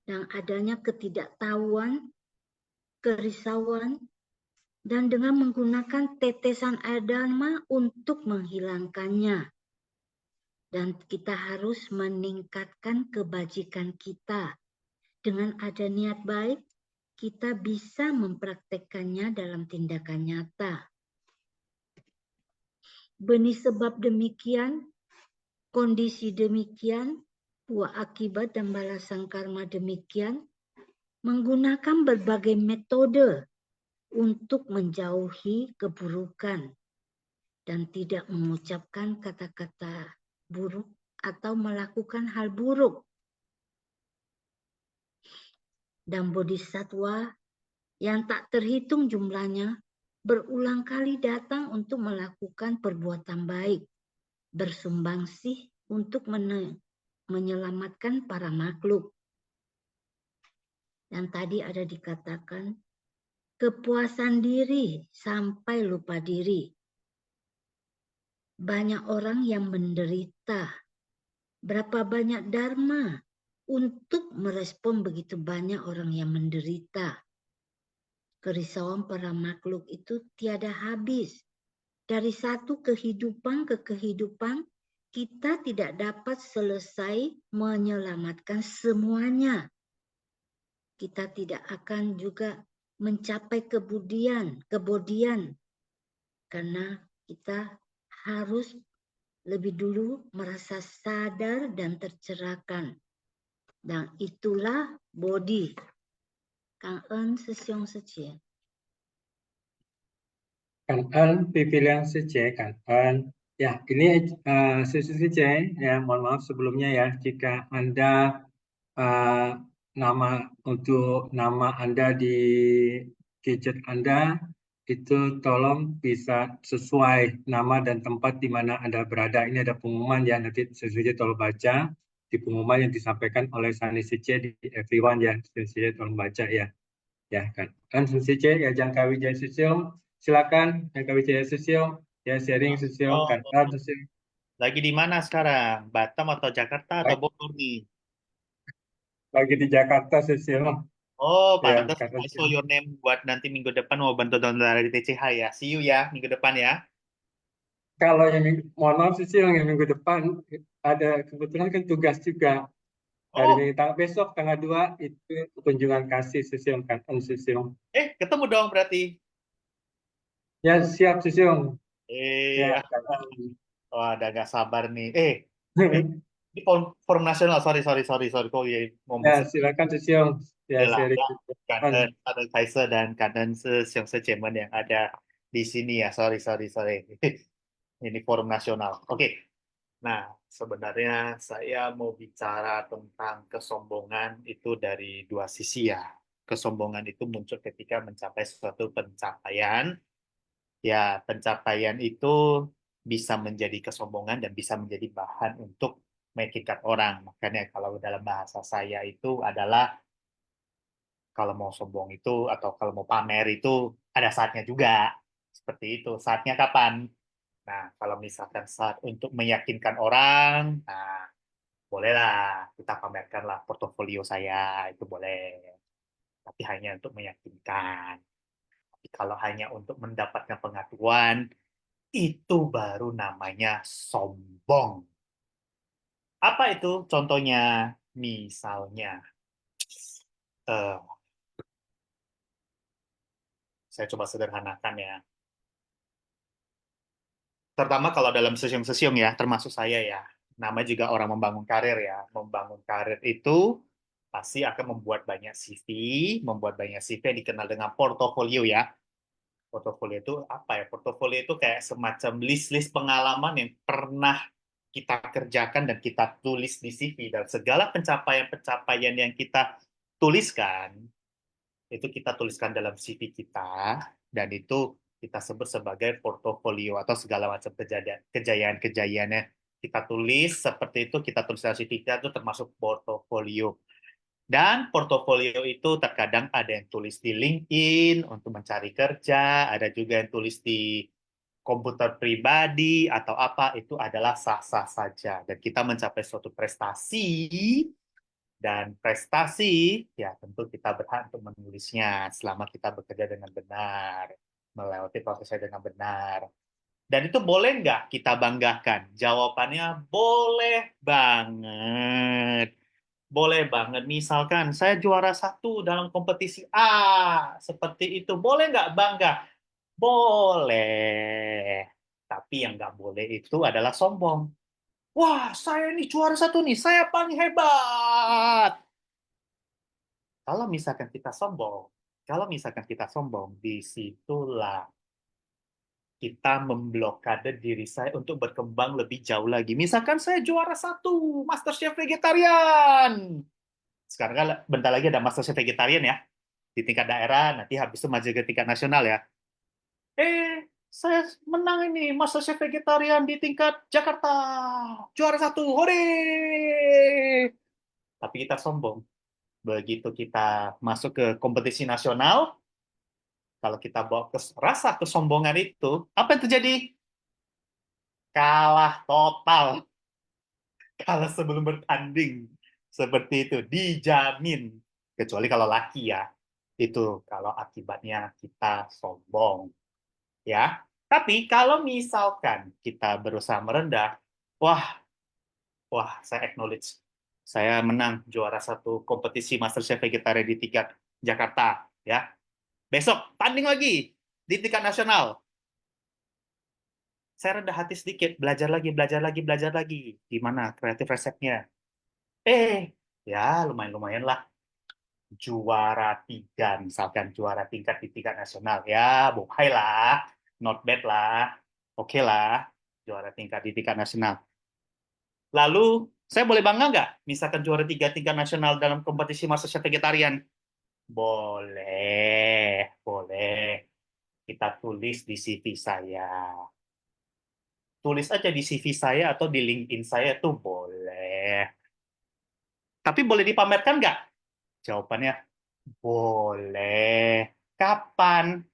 Dan adanya ketidaktahuan, kerisauan, dan dengan menggunakan tetesan air dharma untuk menghilangkannya. Dan kita harus meningkatkan kebajikan kita. Dengan ada niat baik, kita bisa mempraktekkannya dalam tindakan nyata. Benih sebab demikian, kondisi demikian, buah akibat dan balasan karma demikian, menggunakan berbagai metode untuk menjauhi keburukan dan tidak mengucapkan kata-kata buruk atau melakukan hal buruk. Dan bodhisattva yang tak terhitung jumlahnya berulang kali datang untuk melakukan perbuatan baik, bersumbangsih untuk menyelamatkan para makhluk. Dan tadi ada dikatakan kepuasan diri sampai lupa diri. Banyak orang yang menderita. Berapa banyak dharma untuk merespon begitu banyak orang yang menderita. Kerisauan para makhluk itu tiada habis. Dari satu kehidupan ke kehidupan, kita tidak dapat selesai menyelamatkan semuanya. Kita tidak akan juga mencapai kebodian, karena kita harus lebih dulu merasa sadar dan tercerahkan. Dan itulah Bodhi. Cảm ơn sư兄sư姐.
Cảm ơn pimpinan Sece, cảm ơn. Ya, ini Sece, ya mohon maaf sebelumnya ya jika Anda nama Anda di gadget Anda itu tolong bisa sesuai nama dan tempat di mana Anda berada. Ini ada pengumuman ya, nanti Sece tolong baca di pengumuman yang disampaikan oleh Sani Sece di everyone ya. Sece tolong baca ya. Ya kan. Sece ya Jangka Wijaya Susium. Silakan Jangka Wijaya Susium. Ya sharing Susium kan. Susium.
Lagi di mana sekarang? Batam atau Jakarta atau Bogor nih?
Lagi di Jakarta Susium.
Oh,
Ya,
pantas.
kan,
I saw your name buat nanti minggu depan mau bantu donor di TCH ya. See you ya minggu depan ya.
Kalau yang mohon maaf Susium yang minggu depan ada kebetulan kan tugas juga. Hari
Oh,
besok tanggal 2 itu kunjungan kasih Susium kan Susium.
ketemu dong berarti.
Ya siap Susium. Ya,
Iya.
kan.
Wah, udah gak sabar nih. Di forum nasional, sorry. Kok ya ngomong
Ya, silakan Susium. Ya,
lah.
sharing.
Kaden, Kaiser dan Kaden Siang Sejemen yang ada di sini ya. Sorry. Ini forum nasional. Oke. Nah, sebenarnya saya mau bicara tentang kesombongan itu dari dua sisi ya. Kesombongan itu muncul ketika mencapai suatu pencapaian. Ya, pencapaian itu bisa menjadi kesombongan dan bisa menjadi bahan untuk meyakinkan orang. Makanya kalau dalam bahasa saya itu adalah kalau mau sombong itu atau kalau mau pamer itu ada saatnya juga. Seperti itu. Saatnya kapan? Nah, kalau misalkan saat untuk meyakinkan orang, nah bolehlah kita pamerkanlah portofolio saya, itu boleh. Tapi hanya untuk meyakinkan. Tapi kalau hanya untuk mendapatkan pengakuan, itu baru namanya sombong. Apa itu contohnya? Misalnya, eh, saya coba sederhanakan ya. Terutama kalau dalam sesium-sesium ya, termasuk saya ya. Nama juga orang membangun karir ya. Membangun karir itu pasti akan membuat banyak CV, membuat banyak CV yang dikenal dengan portofolio ya. Portofolio itu apa ya? Portofolio itu kayak semacam list-list pengalaman yang pernah kita kerjakan dan kita tulis di CV. Dan segala pencapaian-pencapaian yang kita tuliskan, itu kita tuliskan dalam CV kita, dan itu kita sebut sebagai portofolio atau segala macam kejayaan-kejayaannya kita tulis seperti itu, kita tulis dalam CV kita itu termasuk portofolio. Dan portofolio itu terkadang ada yang tulis di LinkedIn untuk mencari kerja, ada juga yang tulis di komputer pribadi atau apa, itu adalah sah-sah saja. Dan kita mencapai suatu prestasi, dan prestasi ya tentu kita berhak untuk menulisnya selama kita bekerja dengan benar, melewati prosesnya dengan benar. Dan itu boleh nggak kita banggakan? Jawabannya boleh banget. Boleh banget. Misalkan saya juara 1 dalam kompetisi A, seperti itu. Boleh nggak bangga? Boleh. Tapi yang nggak boleh itu adalah sombong. Wah, saya ini juara 1 nih, saya paling hebat. Kalau misalkan kita sombong, disitulah kita memblokade diri saya untuk berkembang lebih jauh lagi. Misalkan saya juara 1 MasterChef vegetarian. Sekarang kan bentar lagi ada MasterChef vegetarian ya di tingkat daerah, nanti habis itu maju ke tingkat nasional ya. Saya menang ini MasterChef vegetarian di tingkat Jakarta, juara 1, hore! Tapi kita sombong. Begitu kita masuk ke kompetisi nasional, kalau kita bawa ke rasa kesombongan itu, apa yang terjadi? Kalah total. Kalah sebelum bertanding. Seperti itu, dijamin. Kecuali kalau laki ya. Itu kalau akibatnya kita sombong. Ya. Tapi kalau misalkan kita berusaha merendah, wah, saya acknowledge. Saya menang juara 1 kompetisi MasterChef vegetarian di tingkat Jakarta. Ya. Besok tanding lagi di tingkat nasional. Saya rendah hati sedikit, belajar lagi. Gimana kreatif resepnya? Ya lumayan lah. Juara 3, misalkan juara tingkat di tingkat nasional. Ya, bohai lah. Not bad lah. Oke lah, juara tingkat di tingkat nasional. Lalu, saya boleh bangga nggak? Misalkan juara 3 tingkat nasional dalam kompetisi MasterChef vegetarian. Boleh. Kita tulis di CV saya. Tulis aja di CV saya atau di LinkedIn saya tuh boleh. Tapi boleh dipamerkan nggak? Jawabannya boleh. Kapan?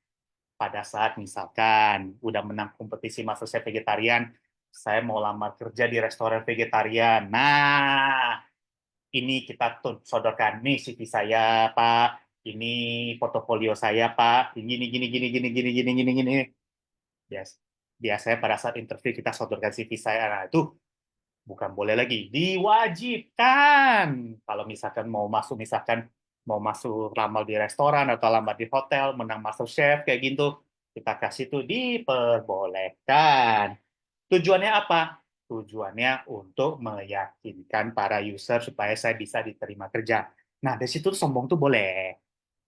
Pada saat misalkan udah menang kompetisi MasterChef vegetarian, saya mau lamar kerja di restoran vegetarian. Nah, ini kita sodorkan nih CV saya, Pak. Ini portofolio saya, Pak. Gini. Biasanya pada saat interview kita sodorkan CV saya. Nah, itu bukan boleh lagi, diwajibkan. Kalau misalkan mau masuk lamar di restoran atau lamar di hotel, menang MasterChef kayak gitu, kita kasih tuh diperbolehkan. Tujuannya apa? Tujuannya untuk meyakinkan para user supaya saya bisa diterima kerja. Nah, dari situ sombong tuh boleh.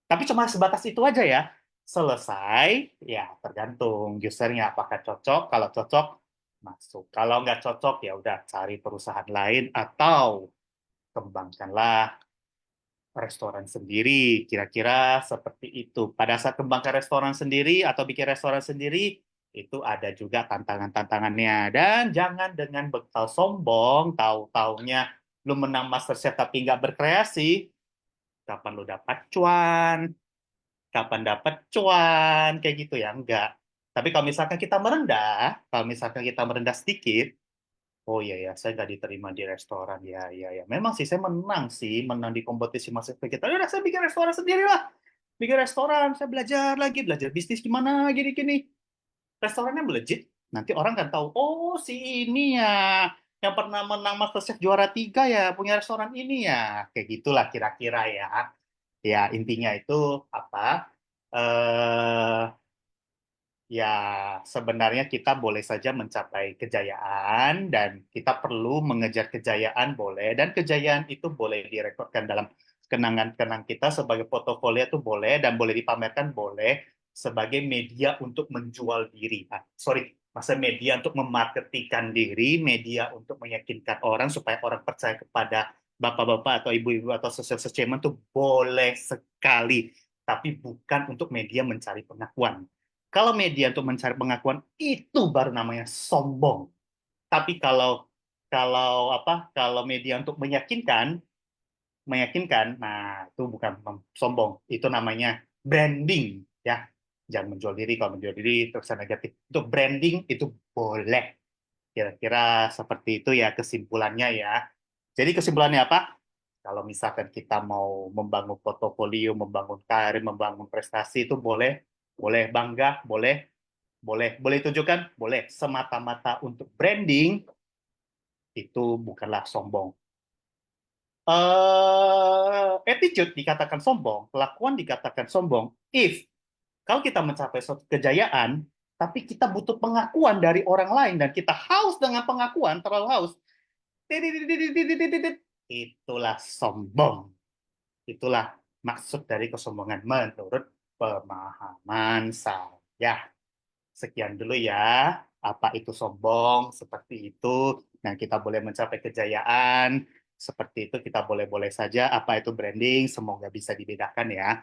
Tapi cuma sebatas itu aja ya. Selesai, ya tergantung usernya apakah cocok. Kalau cocok, masuk. Kalau nggak cocok, ya udah cari perusahaan lain atau kembangkanlah restoran sendiri. Kira-kira seperti itu. Pada saat kembangkan restoran sendiri atau bikin restoran sendiri, itu ada juga tantangan-tantangannya. Dan jangan dengan bekal sombong, tahu-taunya lu menang MasterChef tapi nggak berkreasi, kapan lu dapat cuan, kayak gitu ya, enggak. Tapi kalau misalkan kita merendah sedikit, oh iya ya, saya nggak diterima di restoran. Ya. Memang sih saya menang di kompetisi MasterChef vegetarian. Udah saya bikin restoran sendiri lah. Bikin restoran, saya belajar bisnis gimana, gini-gini. Restorannya melejit, nanti orang kan tahu, oh si ini ya, yang pernah menang MasterChef juara 3 ya, punya restoran ini ya. Kayak gitulah kira-kira ya. Ya, intinya itu apa? Ya, sebenarnya kita boleh saja mencapai kejayaan dan kita perlu mengejar kejayaan boleh, dan kejayaan itu boleh direkodkan dalam kenangan-kenang kita sebagai portofolio itu boleh, dan boleh dipamerkan boleh sebagai media untuk menjual diri. Masa media untuk memarketingkan diri, media untuk meyakinkan orang supaya orang percaya kepada bapak-bapak atau ibu-ibu atau social achievement itu boleh sekali, tapi bukan untuk media mencari pengakuan. Kalau media untuk mencari pengakuan itu baru namanya sombong. Tapi kalau media untuk meyakinkan, nah itu bukan sombong. Itu namanya branding ya. Jangan menjual diri. Kalau menjual diri terkesan negatif. Itu branding itu boleh. Kira-kira seperti itu ya kesimpulannya ya. Jadi kesimpulannya apa? Kalau misalkan kita mau membangun portofolio, membangun karir, membangun prestasi itu boleh bangga, boleh Boleh tunjukkan? Boleh. Semata-mata untuk branding, itu bukanlah sombong. Attitude dikatakan sombong, kelakuan dikatakan sombong. Kalau kita mencapai suatu kejayaan, tapi kita butuh pengakuan dari orang lain dan kita haus dengan pengakuan, terlalu haus, itulah sombong. Itulah maksud dari kesombongan menurut pemahaman saya. Sekian dulu ya. Apa itu sombong? Seperti itu. Nah, kita boleh mencapai kejayaan. Seperti itu kita boleh-boleh saja. Apa itu branding? Semoga bisa dibedakan ya.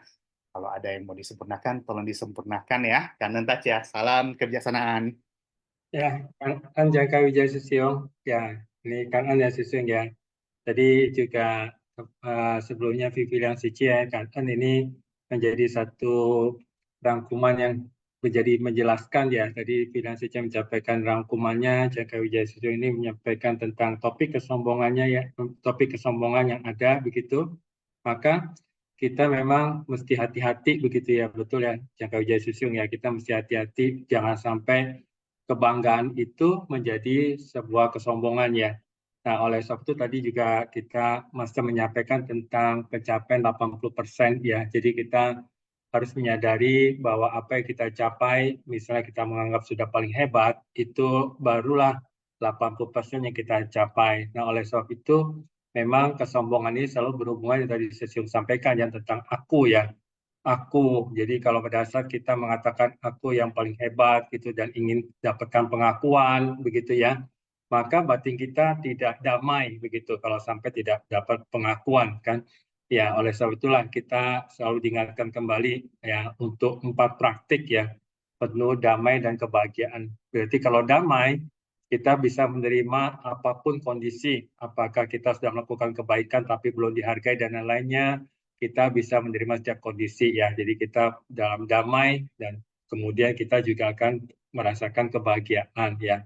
Kalau ada yang mau disempurnakan, tolong disempurnakan ya. Kanan touch ya. Salam kebijaksanaan.
Ya, kan Jangka Wijaya Susio. Ya, ini kanan ya Susio ya. Tadi juga sebelumnya Vivian Sici ya, kan ini menjadi satu rangkuman yang menjadi menjelaskan ya. Tadi Vivian Sici menyampaikan rangkumannya, Jangka Wijaya Susio ini menyampaikan tentang topik kesombongannya ya, topik kesombongan yang ada begitu. Maka kita memang mesti hati-hati begitu ya, betul ya Jangka Wijaya Susio ya, kita mesti hati-hati jangan sampai kebanggaan itu menjadi sebuah kesombongan ya. Nah, oleh sebab itu tadi juga kita masih menyampaikan tentang pencapaian 80% ya. Jadi kita harus menyadari bahwa apa yang kita capai, misalnya kita menganggap sudah paling hebat, itu barulah 80% yang kita capai. Nah, oleh sebab itu memang kesombongan ini selalu berhubungan yang tadi saya sampaikan yang tentang aku ya. Aku. Jadi kalau pada saat kita mengatakan aku yang paling hebat gitu dan ingin dapatkan pengakuan begitu ya, maka batin kita tidak damai begitu kalau sampai tidak dapat pengakuan kan. Ya, oleh sebab itulah kita selalu diingatkan kembali ya untuk 4 praktik ya, penuh damai dan kebahagiaan. Berarti kalau damai kita bisa menerima apapun kondisi, apakah kita sudah melakukan kebaikan tapi belum dihargai dan lain-lainnya, kita bisa menerima setiap kondisi ya. Jadi kita dalam damai dan kemudian kita juga akan merasakan kebahagiaan ya.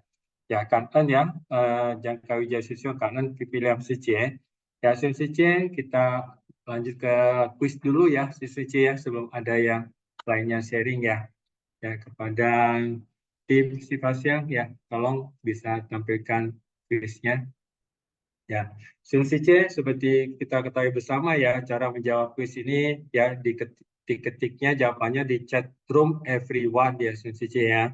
Ya kanan ya, Jangka Wijaya Susio kanan Pipiliam Sicie. Ya Sicie kita lanjut ke kuis dulu ya Sicie ya sebelum ada yang lainnya sharing ya. Ya kepada tim Sifasia ya tolong bisa tampilkan kuisnya. Ya, Sicie seperti kita ketahui bersama ya, cara menjawab kuis ini ya diketiknya jawabannya di chat room everyone ya Sicie ya.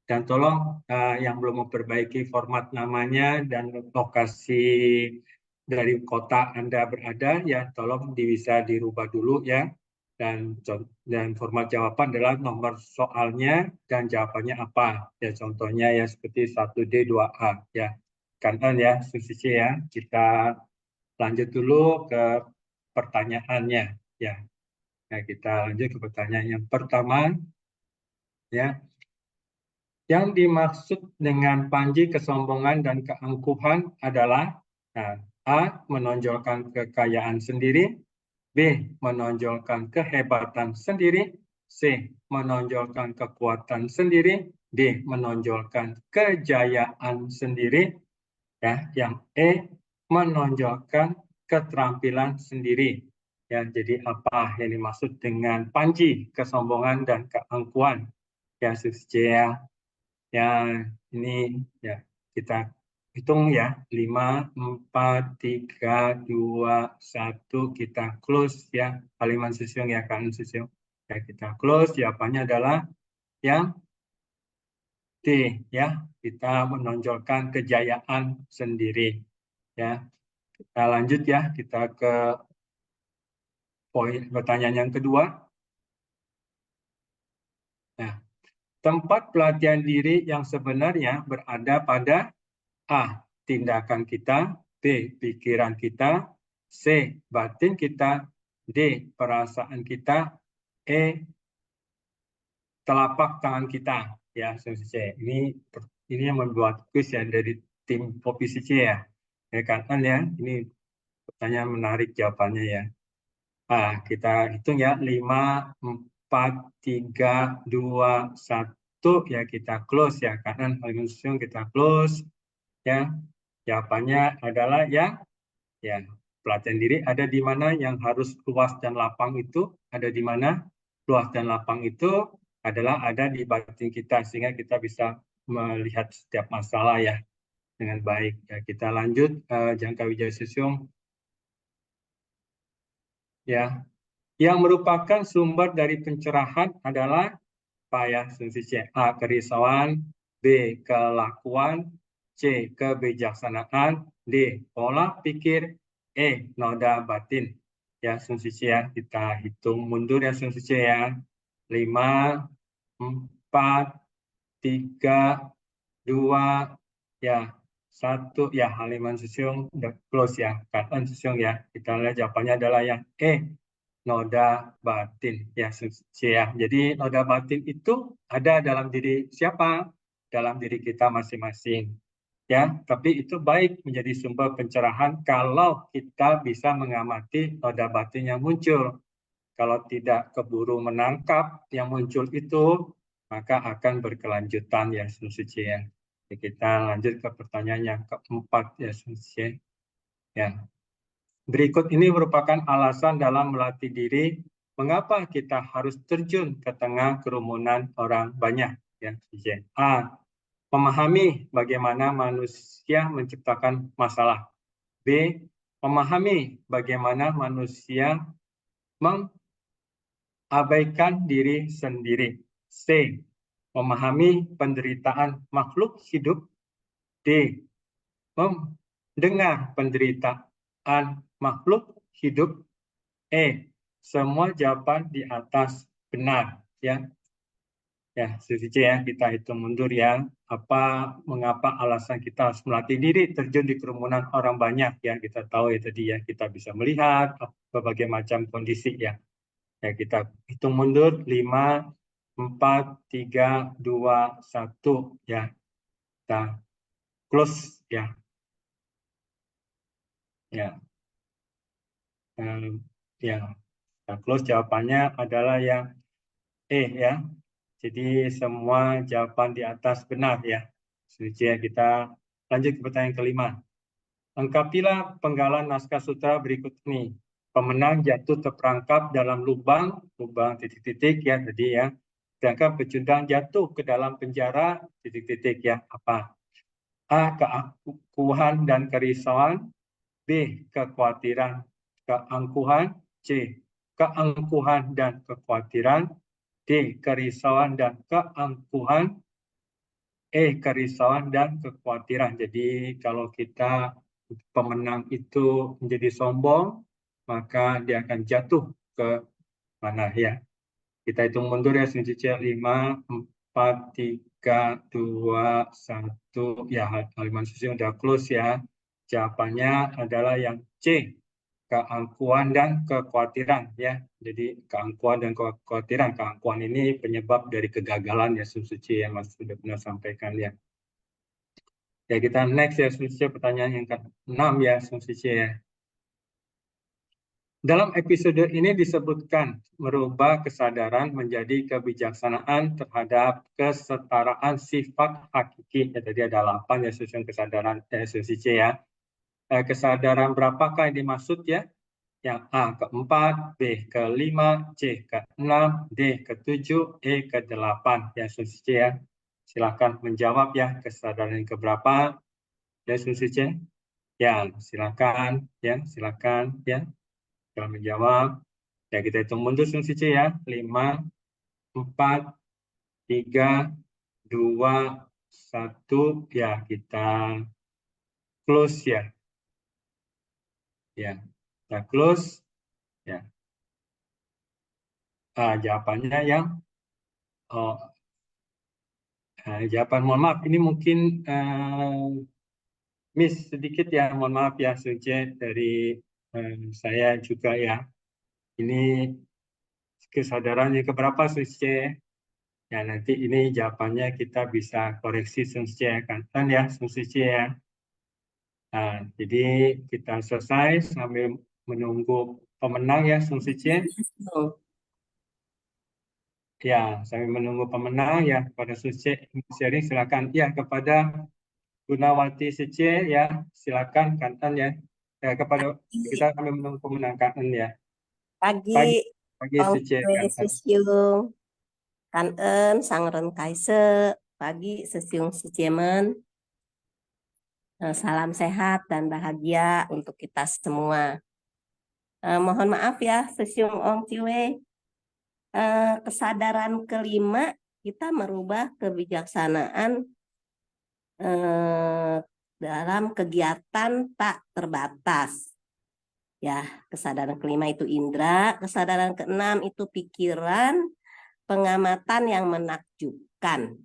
Dan tolong yang belum memperbaiki format namanya dan lokasi dari kota Anda berada ya, tolong bisa dirubah dulu ya. Dan format jawaban adalah nomor soalnya dan jawabannya apa. Ya contohnya ya seperti 1D 2A ya. Kanan ya, Susici ya. Kita lanjut dulu ke pertanyaannya ya. Nah, kita lanjut ke pertanyaan yang pertama ya. Yang dimaksud dengan panji kesombongan dan keangkuhan adalah A. Menonjolkan kekayaan sendiri, B. Menonjolkan kehebatan sendiri, C. Menonjolkan kekuatan sendiri, D. Menonjolkan kejayaan sendiri, ya. Yang E. Menonjolkan keterampilan sendiri. Ya, jadi apa yang dimaksud dengan panji kesombongan dan keangkuhan? Ya, Susjaya. Ya, ini ya kita hitung ya. 5, 4, 3, 2, 1. Kita close ya. Kalimat Susyung ya, kanan Susyung. Ya, kita close. Jawabannya adalah yang D ya. Kita menonjolkan kejayaan sendiri. Ya. Kita lanjut ya. Kita ke poin pertanyaan yang kedua. Nah, tempat pelatihan diri yang sebenarnya berada pada A. Tindakan kita, B. Pikiran kita, C. Batin kita, D. Perasaan kita, E. Telapak tangan kita. Ya, C. Ini yang membuat kuis ya dari tim Popi C ya. Ya kan ya. Ini pertanyaan menarik jawabannya ya. Kita hitung ya. 5, 4, 3, 2, 1 ya kita close ya. Kanan langsung kita close ya. Jawabannya adalah ya pelatihan diri ada di mana, yang harus luas dan lapang itu ada di mana. Luas dan lapang itu adalah ada di batin kita sehingga kita bisa melihat setiap masalah ya dengan baik. Ya, kita lanjut Jangka Wijaya Susyung. Ya, yang merupakan sumber dari pencerahan adalah apa ya? Fungsi C. A. Kerisauan, B. Kelakuan, C. Kebijaksanaan, D. Pola pikir, E. Noda batin. Ya, fungsi C ya. Kita hitung mundur ya fungsi C ya. 5, 4, 3, 2, ya 1 ya. Haliman Susyung udah close ya. Katan Susyung ya. Kita lihat jawabannya adalah yang E. Noda batin ya, ya. Jadi noda batin itu ada dalam diri siapa? Dalam diri kita masing-masing. Ya, tapi itu baik menjadi sumber pencerahan kalau kita bisa mengamati noda batin yang muncul. Kalau tidak keburu menangkap yang muncul itu, maka akan berkelanjutan ya, suci ya. Jadi kita lanjut ke pertanyaan yang keempat ya, suci ya. Berikut ini merupakan alasan dalam melatih diri mengapa kita harus terjun ke tengah kerumunan orang banyak. Ya, A. Memahami bagaimana manusia menciptakan masalah. B. Memahami bagaimana manusia mengabaikan diri sendiri. C. Memahami penderitaan makhluk hidup. D. Mendengar penderitaan makhluk hidup. E. Semua jawaban di atas benar ya. Ya, C ya, kita hitung mundur ya. Mengapa alasan kita harus melatih diri terjun di kerumunan orang banyak ya. Kita tahu ya tadi ya, kita bisa melihat berbagai macam kondisi ya. Ya, kita hitung mundur 5, 4, 3, 2, 1 ya. Kita close ya. Ya. Ya, nah, close jawabannya adalah yang E ya. Jadi semua jawaban di atas benar ya. Setuju ya, kita lanjut ke pertanyaan kelima. Lengkapilah penggalan naskah sutra berikut ini. Pemenang jatuh terperangkap dalam lubang titik-titik ya tadi ya. Sedangkan pecundang jatuh ke dalam penjara titik-titik ya. Apa? A. Keangkuhan dan kerisauan. B. Kekhawatiran, keangkuhan. C. Keangkuhan dan kekhawatiran. D. Kerisauan dan keangkuhan. E. Kerisauan dan kekhawatiran. Jadi kalau kita pemenang itu menjadi sombong, maka dia akan jatuh ke mana ya. Kita hitung mundur ya, Sinci 5, 4, 3, 2, 1. Ya, haliman susi udah close ya. Jawabannya adalah yang C. Keangkuhan dan kekhawatiran ya. Jadi keangkuhan dan kekhawatiran. Keangkuhan ini penyebab dari kegagalan ya, Suci yang Mas sudah pernah sampaikan ya. Ya, kita next ya, Suci, pertanyaan yang ke-6 ya, Suci ya. Dalam episode ini disebutkan merubah kesadaran menjadi kebijaksanaan terhadap kesetaraan sifat hakiki. Ya, tadi ada 8 ya, susun kesadaran Suci ya. Kesadaran berapakah yang dimaksud ya? Yang A ke-4, B ke-5, C ke-6, D ke-7, E ke-8 ya, Suci ya. Silakan menjawab ya, kesadaran yang keberapa ya, Suci ya. Silakan ya, silakan ya. Kalau menjawab ya, kita hitung mundur Suci ya. 5, 4, 3, 2, 1 ya, kita close ya. Ya, kita close ya. Jawabannya yang jawaban, mohon maaf ini mungkin miss sedikit ya, mohon maaf ya Suci dari saya juga ya. Ini kesadaran yang keberapa Suci? Ya, nanti ini jawabannya kita bisa koreksi Suci kan ya, Suci ya. Nah, jadi kita selesai sambil menunggu pemenang ya, Suci. Ya, sambil menunggu pemenang ya, kepada Suci sharing silakan. Ya, kepada Gunawati Suci ya, silakan Kantan ya. Kepada kita sambil menunggu pemenang Kantan ya.
Pagi,
Pagi Suci
Om
Kantan.
Susyung. Kan en sangren kaise pagi sesiung sejemen. Salam sehat dan bahagia untuk kita semua. Mohon maaf ya sesiung Ong Ciwe. Kesadaran kelima kita merubah kebijaksanaan dalam kegiatan tak terbatas. Ya, kesadaran kelima itu indera, kesadaran keenam itu pikiran, pengamatan yang menakjubkan.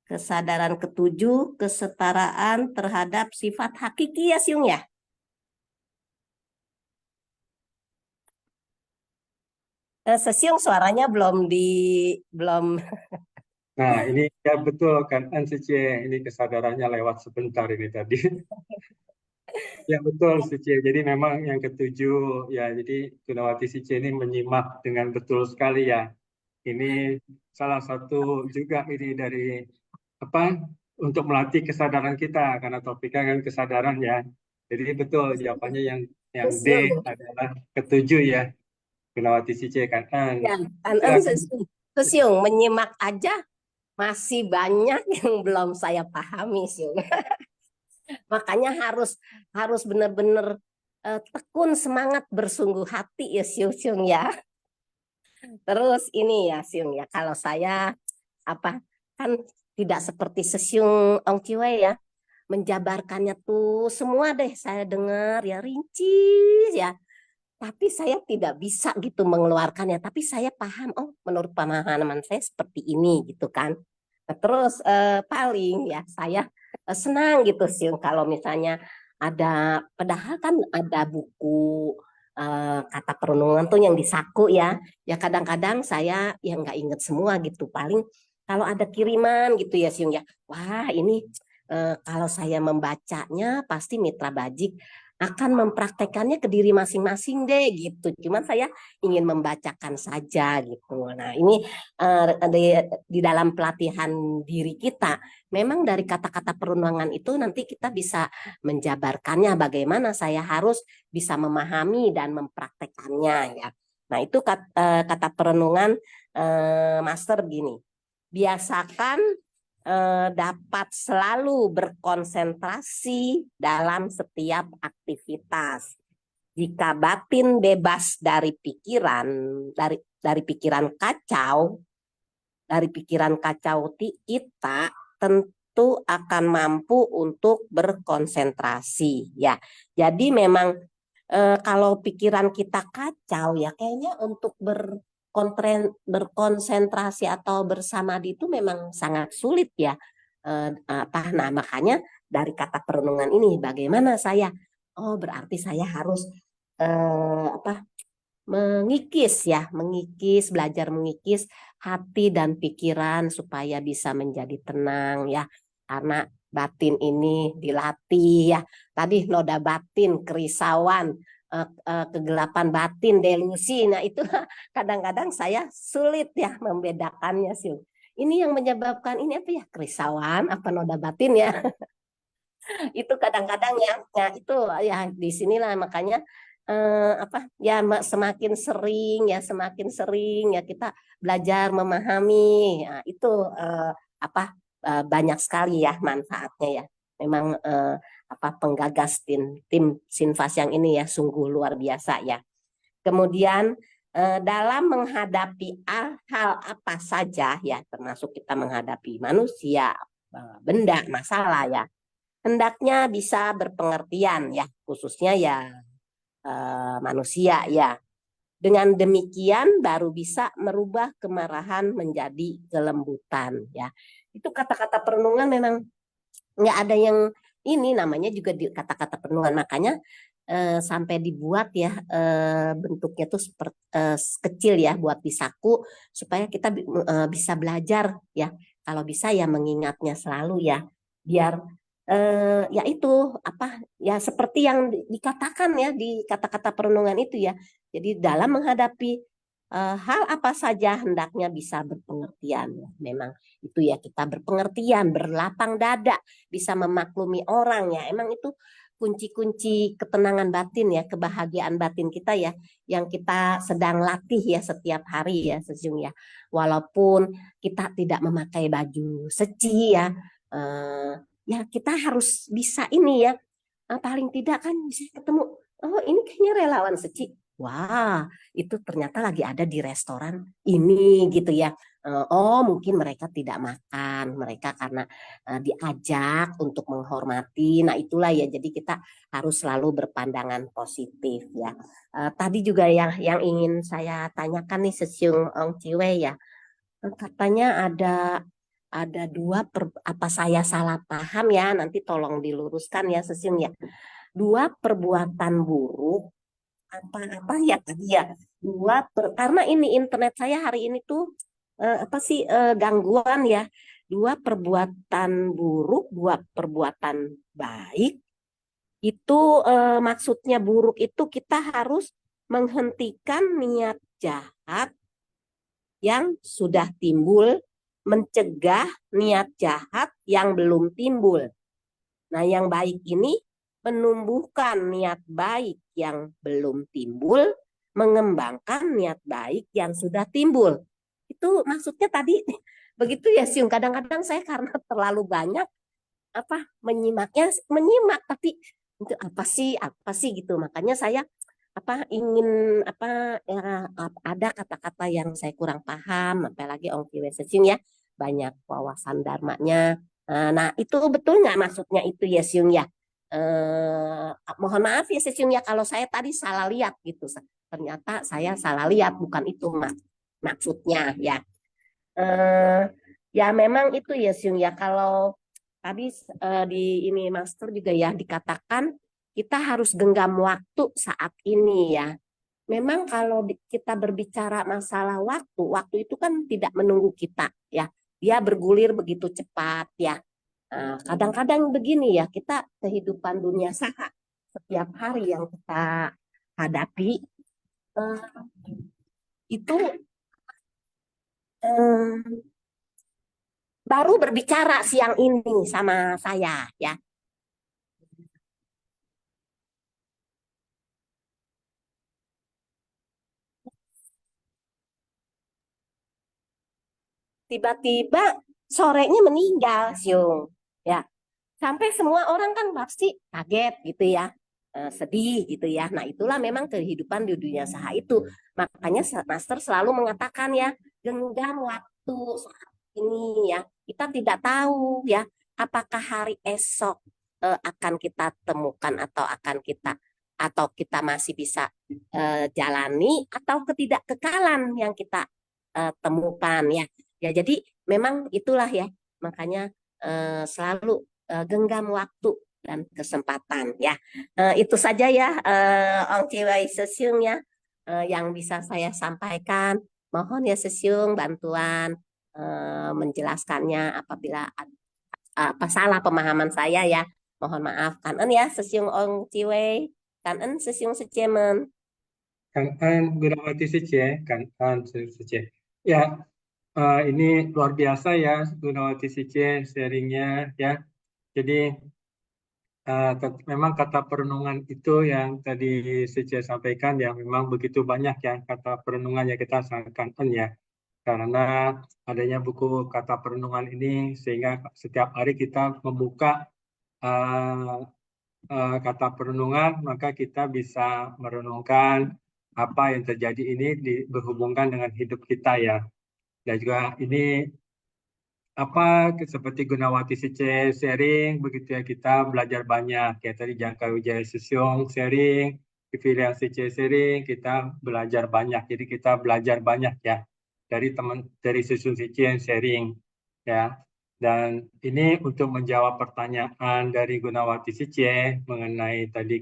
Kesadaran ketujuh, kesetaraan terhadap sifat hakiki ya Siung ya. Sesiung suaranya belum.
Nah, ini ya betul kan Sicie, ini kesadarannya lewat sebentar ini tadi. Ya betul Sicie. Jadi memang yang ketujuh ya, jadi Gunawati Sicie ini menyimak dengan betul sekali ya. Ini salah satu juga ini dari apa untuk melatih kesadaran kita karena topiknya kan kesadaran ya. Jadi betul jawabannya yang D
Sesiung.
adalah ketujuh ya. Gunawati Sicie kan.
Ya,
Silakan.
Sesiung menyimak aja masih banyak yang belum saya pahami Siung. Makanya harus benar-benar tekun semangat bersungguh hati ya Siung ya. Terus ini ya Siung ya, kalau saya kan tidak seperti Sesiung Ong Ciwe ya, menjabarkannya tuh semua deh saya dengar ya rinci ya. Tapi saya tidak bisa gitu mengeluarkannya. Tapi saya paham, oh menurut pemahaman saya seperti ini gitu kan. Nah, terus paling ya saya senang gitu sih kalau misalnya ada, padahal kan ada buku kata perenungan tuh yang di saku ya. Ya kadang-kadang saya ya nggak inget semua gitu. Paling kalau ada kiriman gitu ya Siung ya. Wah ini kalau saya membacanya pasti Mitra Bajik akan mempraktekannya ke diri masing-masing deh gitu. Cuman saya ingin membacakan saja gitu. Nah ini di dalam pelatihan diri kita, memang dari kata-kata perundangan itu nanti kita bisa menjabarkannya bagaimana saya harus bisa memahami dan mempraktekannya ya. Nah itu kata perenungan Master gini, biasakan dapat selalu berkonsentrasi dalam setiap aktivitas. Jika batin bebas dari pikiran, dari pikiran kacau, kita tentu akan mampu untuk berkonsentrasi ya. Jadi memang kalau pikiran kita kacau ya kayaknya untuk berkonsentrasi atau bersamadi itu memang sangat sulit ya. Nah makanya dari kata perenungan ini bagaimana saya berarti saya harus belajar mengikis hati dan pikiran supaya bisa menjadi tenang ya, karena batin ini dilatih ya. Tadi noda batin, kerisauan, kegelapan batin, delusi. Nah itu kadang-kadang saya sulit ya membedakannya sih. Ini yang menyebabkan ini apa ya, kerisauan apa noda batin ya. Itu kadang-kadang ya itu ya di sinilah makanya semakin sering ya kita belajar memahami. Nah, itu banyak sekali ya manfaatnya ya. Memang penggagas tim Sinfas yang ini ya sungguh luar biasa ya. Kemudian dalam menghadapi hal apa saja ya, termasuk kita menghadapi manusia, benda, masalah ya, hendaknya bisa berpengertian ya, khususnya ya manusia ya. Dengan demikian baru bisa merubah kemarahan menjadi kelembutan ya. Itu kata-kata perenungan memang nggak ada yang ini namanya juga kata-kata perenungan, makanya sampai dibuat ya bentuknya tuh seperti kecil ya buat di saku supaya kita bisa belajar ya, kalau bisa ya mengingatnya selalu ya, biar ya itu ya seperti yang dikatakan ya di kata-kata perenungan itu ya. Jadi dalam menghadapi hal apa saja hendaknya bisa berpengertian. Memang itu ya, kita berpengertian, berlapang dada, bisa memaklumi orang ya. Emang itu kunci-kunci ketenangan batin ya, kebahagiaan batin kita ya, yang kita sedang latih ya setiap hari ya Sesiung ya. Walaupun kita tidak memakai baju seci ya, ya kita harus bisa ini ya, paling tidak kan bisa ketemu, oh ini kayaknya relawan seci. Wah, itu ternyata lagi ada di restoran ini gitu ya. Oh, mungkin mereka tidak makan, mereka karena diajak untuk menghormati. Nah, itulah ya. Jadi kita harus selalu berpandangan positif ya. Tadi juga yang ingin saya tanyakan nih Sesiung Ong Ciwe ya. Katanya ada dua apa saya salah paham ya? Nanti tolong diluruskan ya Sesiung ya. Dua perbuatan buruk apa ya tadi ya karena ini internet saya hari ini tuh apa sih gangguan ya, dua perbuatan buruk, dua perbuatan baik itu maksudnya buruk itu kita harus menghentikan niat jahat yang sudah timbul, mencegah niat jahat yang belum timbul. Nah, yang baik ini menumbuhkan niat baik yang belum timbul, mengembangkan niat baik yang sudah timbul. Itu maksudnya tadi begitu ya Siung. Kadang-kadang saya karena terlalu banyak menyimak tapi itu apa sih gitu. Makanya saya ingin ya, ada kata-kata yang saya kurang paham, apalagi Ong Kiwe Sesiung ya, banyak wawasan dharmanya. Nah, itu betul nggak maksudnya itu ya Siung ya? Mohon maaf ya Sesiung ya kalau saya tadi salah lihat gitu. Ternyata saya salah lihat, bukan itu maksudnya ya. Ya memang itu ya Siung ya, kalau tadi di ini Master juga ya dikatakan kita harus genggam waktu saat ini ya. Memang kalau kita berbicara masalah waktu itu kan tidak menunggu kita ya. Dia bergulir begitu cepat ya. Kadang-kadang begini ya, kita kehidupan dunia setiap hari yang kita hadapi itu baru berbicara siang ini sama saya ya. Tiba-tiba sorenya meninggal, Siung. Ya, sampai semua orang kan pasti kaget gitu ya, sedih gitu ya. Nah, itulah memang kehidupan di dunia saha itu. Makanya Master selalu mengatakan ya, genggam waktu saat ini ya. Kita tidak tahu ya, apakah hari esok akan kita temukan atau kita masih bisa jalani, atau ketidakkekalan yang kita temukan ya. Ya, jadi memang itulah ya, makanya selalu genggam waktu dan kesempatan ya. Itu saja ya Ong Ciwei Sesiung ya yang bisa saya sampaikan. Mohon ya Sesiung bantuan menjelaskannya apabila apa salah pemahaman saya ya. Mohon maaf. Kanen ya Sesiung Ong Ciwei. Kanen Sesiung Sejemen.
Kanan Gunawati Sece, kanan Sece. Ya, ini luar biasa ya Gunawati Sece sharingnya ya. Jadi memang kata perenungan itu yang tadi Sece sampaikan ya, memang begitu banyak ya kata perenungan yang kita sampaikan ya. Karena adanya buku kata perenungan ini sehingga setiap hari kita membuka kata perenungan, maka kita bisa merenungkan apa yang terjadi ini berhubungan dengan hidup kita ya. Dan juga ini seperti Gunawati Sice sharing, begitu ya, kita belajar banyak ya. Tadi Jangka Wijaya Sesiung sharing, Pilihan Sice sharing, kita belajar banyak. Jadi kita belajar banyak ya dari Sesiung Sice yang sharing ya. Dan ini untuk menjawab pertanyaan dari Gunawati Sice mengenai tadi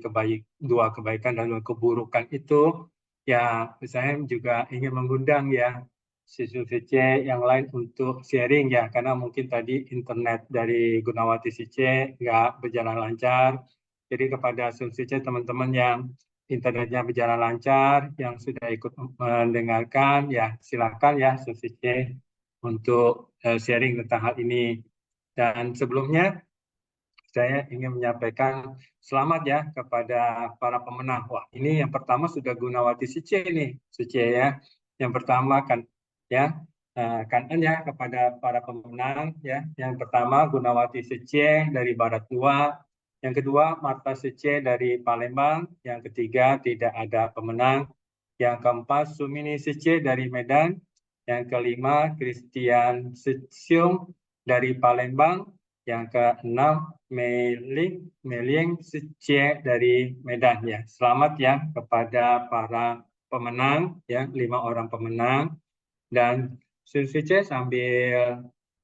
dua kebaikan dan dua keburukan itu, ya saya juga ingin mengundang ya Sesiung Sice yang lain untuk sharing ya, karena mungkin tadi internet dari Gunawati Sice nggak berjalan lancar. Jadi kepada Sesiung Sice teman-teman yang internetnya berjalan lancar, yang sudah ikut mendengarkan ya silakan ya Sesiung Sice untuk sharing tentang hal ini. Dan sebelumnya saya ingin menyampaikan selamat ya kepada para pemenang. Wah, ini yang pertama sudah Gunawati Sice nih, Sice ya. Yang pertama kan ya, kanan ya kepada para pemenang ya. Yang pertama Gunawati Sice dari Barat 2, yang kedua Marta Sice dari Palembang, yang ketiga tidak ada pemenang. Yang keempat Sumini Sice dari Medan, yang kelima Christian Siung dari Palembang, yang keenam Melieng Sice dari Medan ya. Selamat ya kepada para pemenang ya, 5 orang pemenang. Dan Sun Sice sambil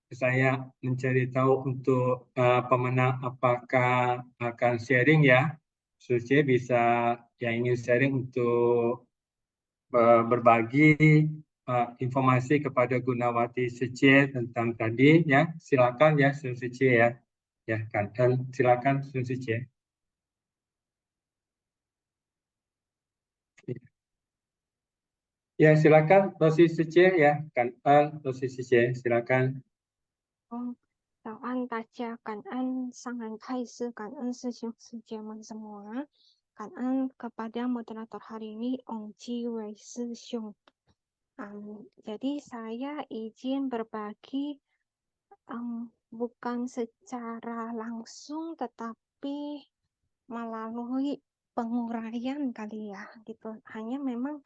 saya mencari tahu untuk pemenang apakah akan sharing ya. Sun Sice bisa yang ingin sharing untuk berbagi informasi kepada Gunawati Sice tentang tadi ya. Silakan ya Sun Sice ya. Ya kan, dan silakan Sun Sice. Ya silakan Rosi Sice ya kan, Rosi Sice silakan.
早安，大家，感恩上人开示，感恩师兄师姐们semua，感恩kepada moderator hari ini Ong Ji Wei师兄。jadi saya izin berbagi bukan secara langsung tetapi melalui penguraian kali ya gitu. Hanya memang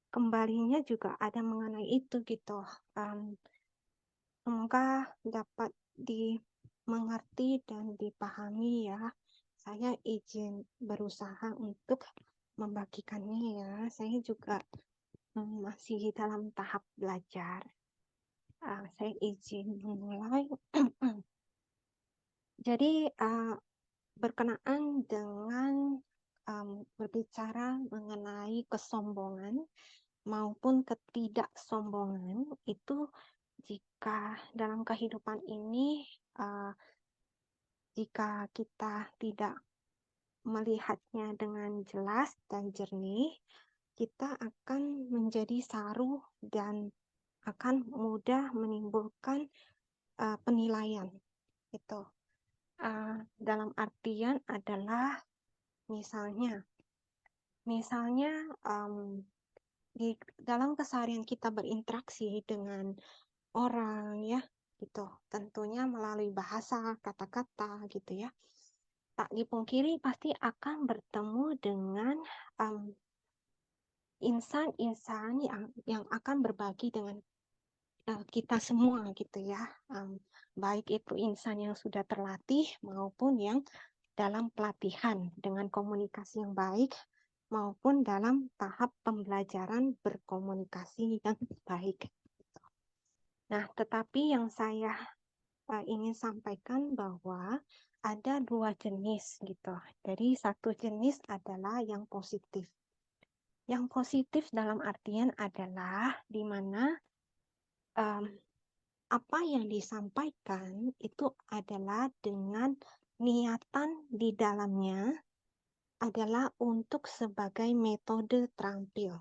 kembalinya juga ada mengenai itu gitu. Semoga dapat dimengerti dan dipahami ya. Saya izin berusaha untuk membagikannya ya. Saya juga masih dalam tahap belajar. Saya izin memulai. Jadi berkenaan dengan berbicara mengenai kesombongan maupun ketidaksombongan itu, jika dalam kehidupan ini jika kita tidak melihatnya dengan jelas dan jernih, kita akan menjadi saru dan akan mudah menimbulkan penilaian gitu. Dalam artian adalah misalnya di dalam keseharian kita berinteraksi dengan orang ya gitu, tentunya melalui bahasa, kata-kata gitu ya. Tak dipungkiri pasti akan bertemu dengan insan-insan yang akan berbagi dengan kita semua gitu ya. Baik itu insan yang sudah terlatih maupun yang dalam pelatihan dengan komunikasi yang baik maupun dalam tahap pembelajaran berkomunikasi yang baik. Nah, tetapi yang saya ingin sampaikan bahwa ada 2 jenis gitu. Jadi satu jenis adalah yang positif. Yang positif dalam artian adalah di mana apa yang disampaikan itu adalah dengan niatan di dalamnya adalah untuk sebagai metode terampil.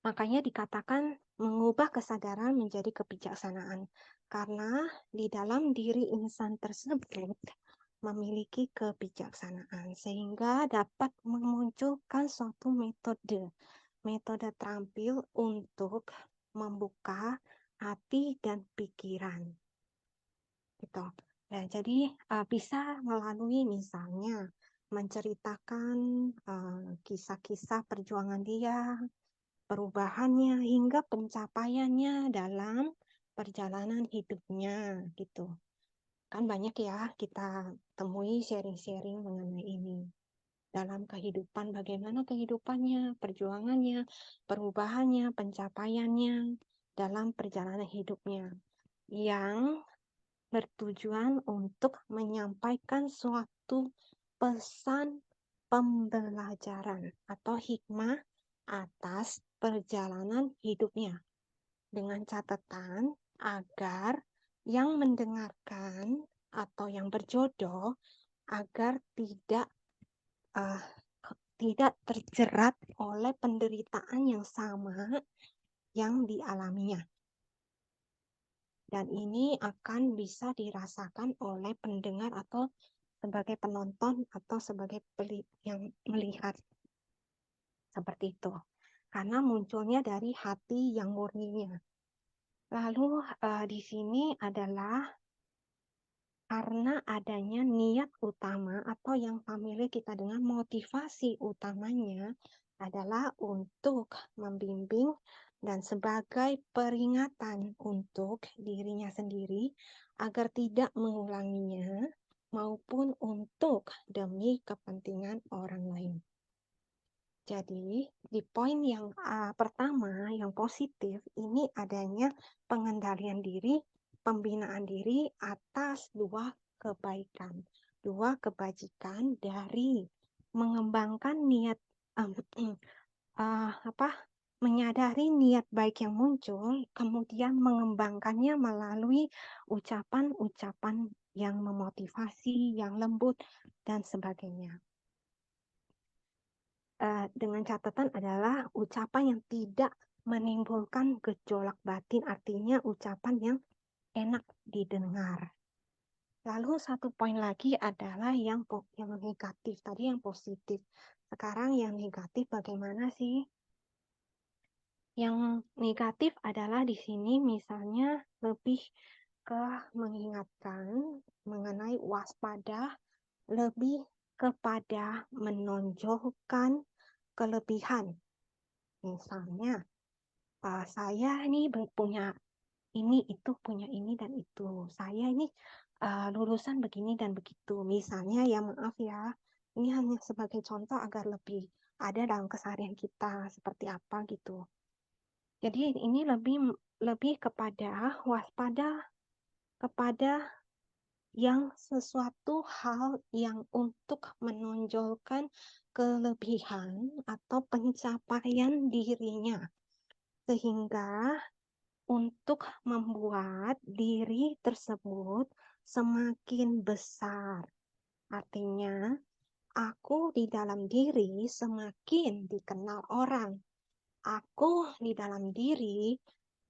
Makanya dikatakan mengubah kesadaran menjadi kebijaksanaan. Karena di dalam diri insan tersebut memiliki kebijaksanaan. Sehingga dapat memunculkan suatu metode terampil untuk membuka hati dan pikiran. Gitu. Nah, jadi bisa melalui misalnya menceritakan kisah-kisah perjuangan dia, perubahannya hingga pencapaiannya dalam perjalanan hidupnya gitu. Kan banyak ya kita temui sharing-sharing mengenai ini. Dalam kehidupan, bagaimana kehidupannya, perjuangannya, perubahannya, pencapaiannya dalam perjalanan hidupnya. Yang bertujuan untuk menyampaikan suatu pesan pembelajaran atau hikmah atas perjalanan hidupnya, dengan catatan agar yang mendengarkan atau yang berjodoh agar tidak terjerat oleh penderitaan yang sama yang dialaminya. Dan ini akan bisa dirasakan oleh pendengar atau sebagai penonton atau sebagai yang melihat. Seperti itu. Karena munculnya dari hati yang murninya. Lalu di sini adalah karena adanya niat utama atau yang familiar kita dengan motivasi utamanya adalah untuk membimbing dan sebagai peringatan untuk dirinya sendiri agar tidak mengulanginya maupun untuk demi kepentingan orang lain. Jadi, di poin yang pertama, yang positif, ini adanya pengendalian diri, pembinaan diri atas dua kebaikan, dua kebajikan dari mengembangkan niat, menyadari niat baik yang muncul, kemudian mengembangkannya melalui ucapan-ucapan yang memotivasi, yang lembut, dan sebagainya. Dengan catatan adalah ucapan yang tidak menimbulkan gejolak batin, artinya ucapan yang enak didengar. Lalu satu poin lagi adalah yang negatif, tadi yang positif. Sekarang yang negatif bagaimana sih? Yang negatif adalah di sini misalnya lebih ke mengingatkan mengenai waspada, lebih kepada menonjolkan kelebihan. Misalnya, saya ini punya ini, itu, punya ini dan itu. Saya ini lulusan begini dan begitu. Misalnya, ya maaf ya, ini hanya sebagai contoh agar lebih ada dalam keseharian kita seperti apa gitu. Jadi ini lebih kepada waspada kepada yang sesuatu hal yang untuk menonjolkan kelebihan atau pencapaian dirinya, sehingga untuk membuat diri tersebut semakin besar. Artinya, aku di dalam diri semakin dikenal orang. Aku di dalam diri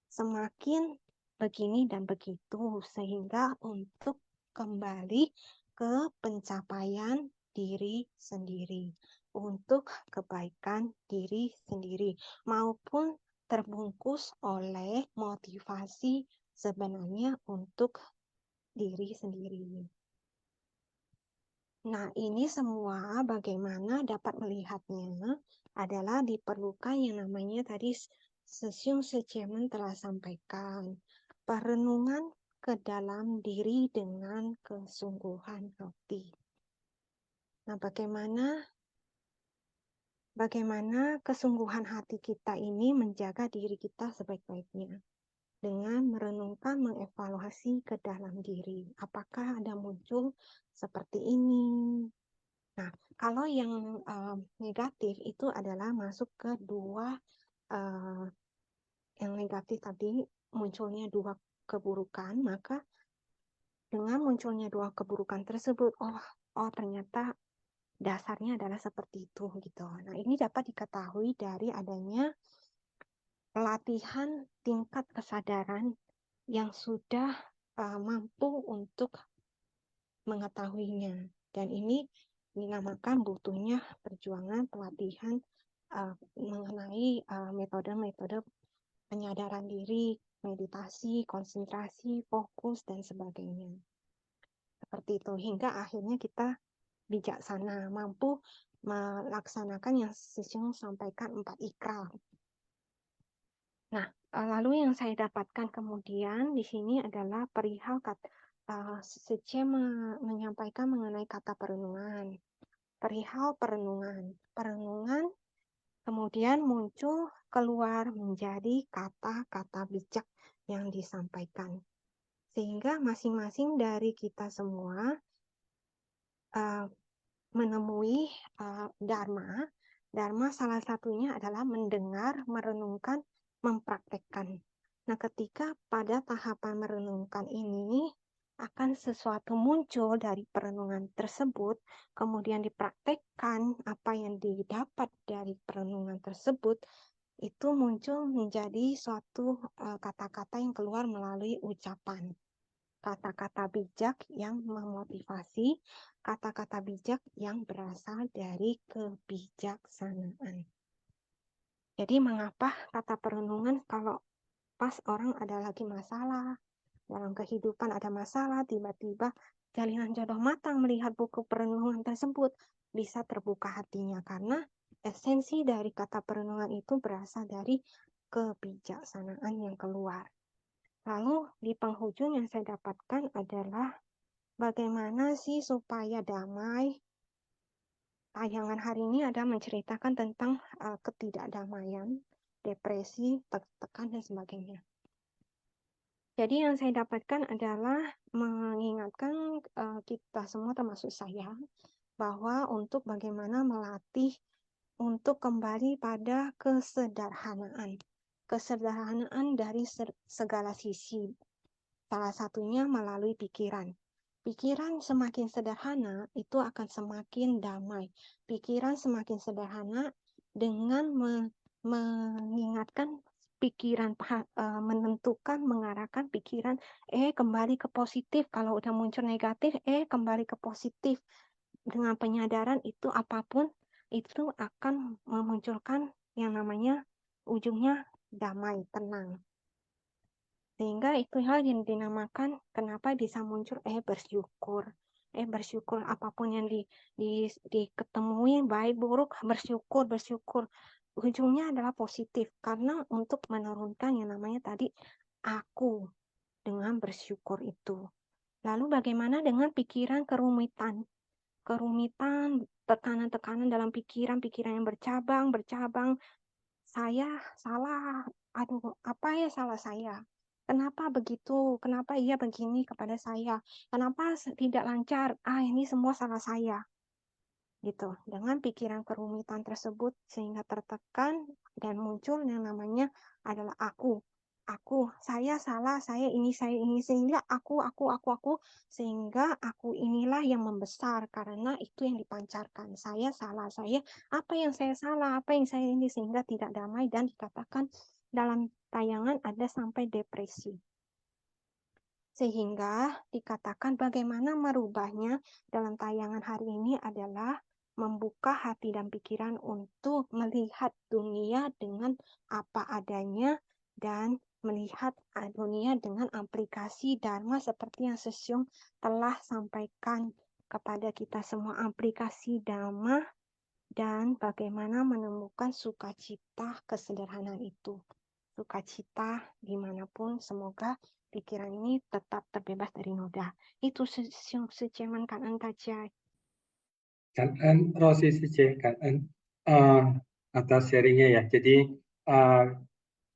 semakin begini dan begitu, sehingga untuk kembali ke pencapaian diri sendiri, untuk kebaikan diri sendiri, maupun terbungkus oleh motivasi sebenarnya untuk diri sendiri. Nah, ini semua bagaimana dapat melihatnya adalah diperlukan yang namanya tadi Sesyung Sejemen telah sampaikan, perenungan ke dalam diri dengan kesungguhan hati. Nah, bagaimana kesungguhan hati kita ini menjaga diri kita sebaik-baiknya dengan merenungkan, mengevaluasi ke dalam diri. Apakah ada muncul seperti ini? Nah, kalau yang negatif itu adalah masuk ke dua, yang negatif tadi munculnya dua keburukan, maka dengan munculnya dua keburukan tersebut, oh ternyata dasarnya adalah seperti itu gitu. Nah, ini dapat diketahui dari adanya pelatihan tingkat kesadaran yang sudah mampu untuk mengetahuinya. Dan ini dinamakan butuhnya perjuangan pelatihan mengenai metode-metode penyadaran diri, meditasi, konsentrasi, fokus, dan sebagainya. Seperti itu, hingga akhirnya kita bijaksana, mampu melaksanakan yang Sesyung sampaikan 4 ikrar. Nah, lalu yang saya dapatkan kemudian di sini adalah perihal Sesyung menyampaikan mengenai kata perenungan. Perihal perenungan. Perenungan kemudian muncul keluar menjadi kata-kata bijak yang disampaikan. Sehingga masing-masing dari kita semua menemui Dharma. Dharma salah satunya adalah mendengar, merenungkan, mempraktekkan. Nah, ketika pada tahapan merenungkan ini akan sesuatu muncul dari perenungan tersebut, kemudian dipraktekkan apa yang didapat dari perenungan tersebut, itu muncul menjadi suatu kata-kata yang keluar melalui ucapan. Kata-kata bijak yang memotivasi, kata-kata bijak yang berasal dari kebijaksanaan. Jadi mengapa kata perenungan kalau pas orang ada lagi masalah, dalam kehidupan ada masalah, tiba-tiba jalinan jodoh matang melihat buku perenungan tersebut, bisa terbuka hatinya karena esensi dari kata perenungan itu berasal dari kebijaksanaan yang keluar. Lalu di penghujung yang saya dapatkan adalah bagaimana sih supaya damai. Tayangan hari ini ada menceritakan tentang ketidakdamaian, depresi, tertekan, dan sebagainya. Jadi yang saya dapatkan adalah mengingatkan kita semua termasuk saya bahwa untuk bagaimana melatih untuk kembali pada kesederhanaan. Kesederhanaan dari segala sisi. Salah satunya melalui pikiran. Pikiran semakin sederhana itu akan semakin damai. Pikiran semakin sederhana dengan mengingatkan pikiran, menentukan, mengarahkan pikiran, kembali ke positif. Kalau udah muncul negatif, kembali ke positif. Dengan penyadaran itu apapun, itu akan memunculkan yang namanya ujungnya damai, tenang. Sehingga itu hal yang dinamakan kenapa bisa muncul bersyukur. Bersyukur apapun yang diketemui, baik buruk, bersyukur. Ujungnya adalah positif karena untuk menurunkan yang namanya tadi aku dengan bersyukur itu. Lalu bagaimana dengan pikiran kerumitan? Kerumitan, tekanan-tekanan dalam pikiran yang bercabang. Saya salah, aduh apa ya salah saya? Kenapa begitu? Kenapa ia begini kepada saya? Kenapa tidak lancar? Ini semua salah saya. Gitu. Dengan pikiran kerumitan tersebut sehingga tertekan dan muncul yang namanya adalah aku. Saya salah, saya ini, sehingga aku, sehingga aku inilah yang membesar karena itu yang dipancarkan. Saya salah, apa yang saya salah, apa yang saya ini, sehingga tidak damai dan dikatakan dalam tayangan ada sampai depresi. Sehingga dikatakan bagaimana merubahnya dalam tayangan hari ini adalah membuka hati dan pikiran untuk melihat dunia dengan apa adanya dan melihat dunia dengan aplikasi Dharma seperti yang Sesyong telah sampaikan kepada kita semua, aplikasi Dharma dan bagaimana menemukan sukacita kesederhanaan itu. Sukacita dimanapun, semoga pikiran ini tetap terbebas dari noda. Itu Sesyong Sejaman Kan Ơn Ta Chai.
Kan Ơn Rosi Sice, Kan Ơn atas sharingnya ya. Jadi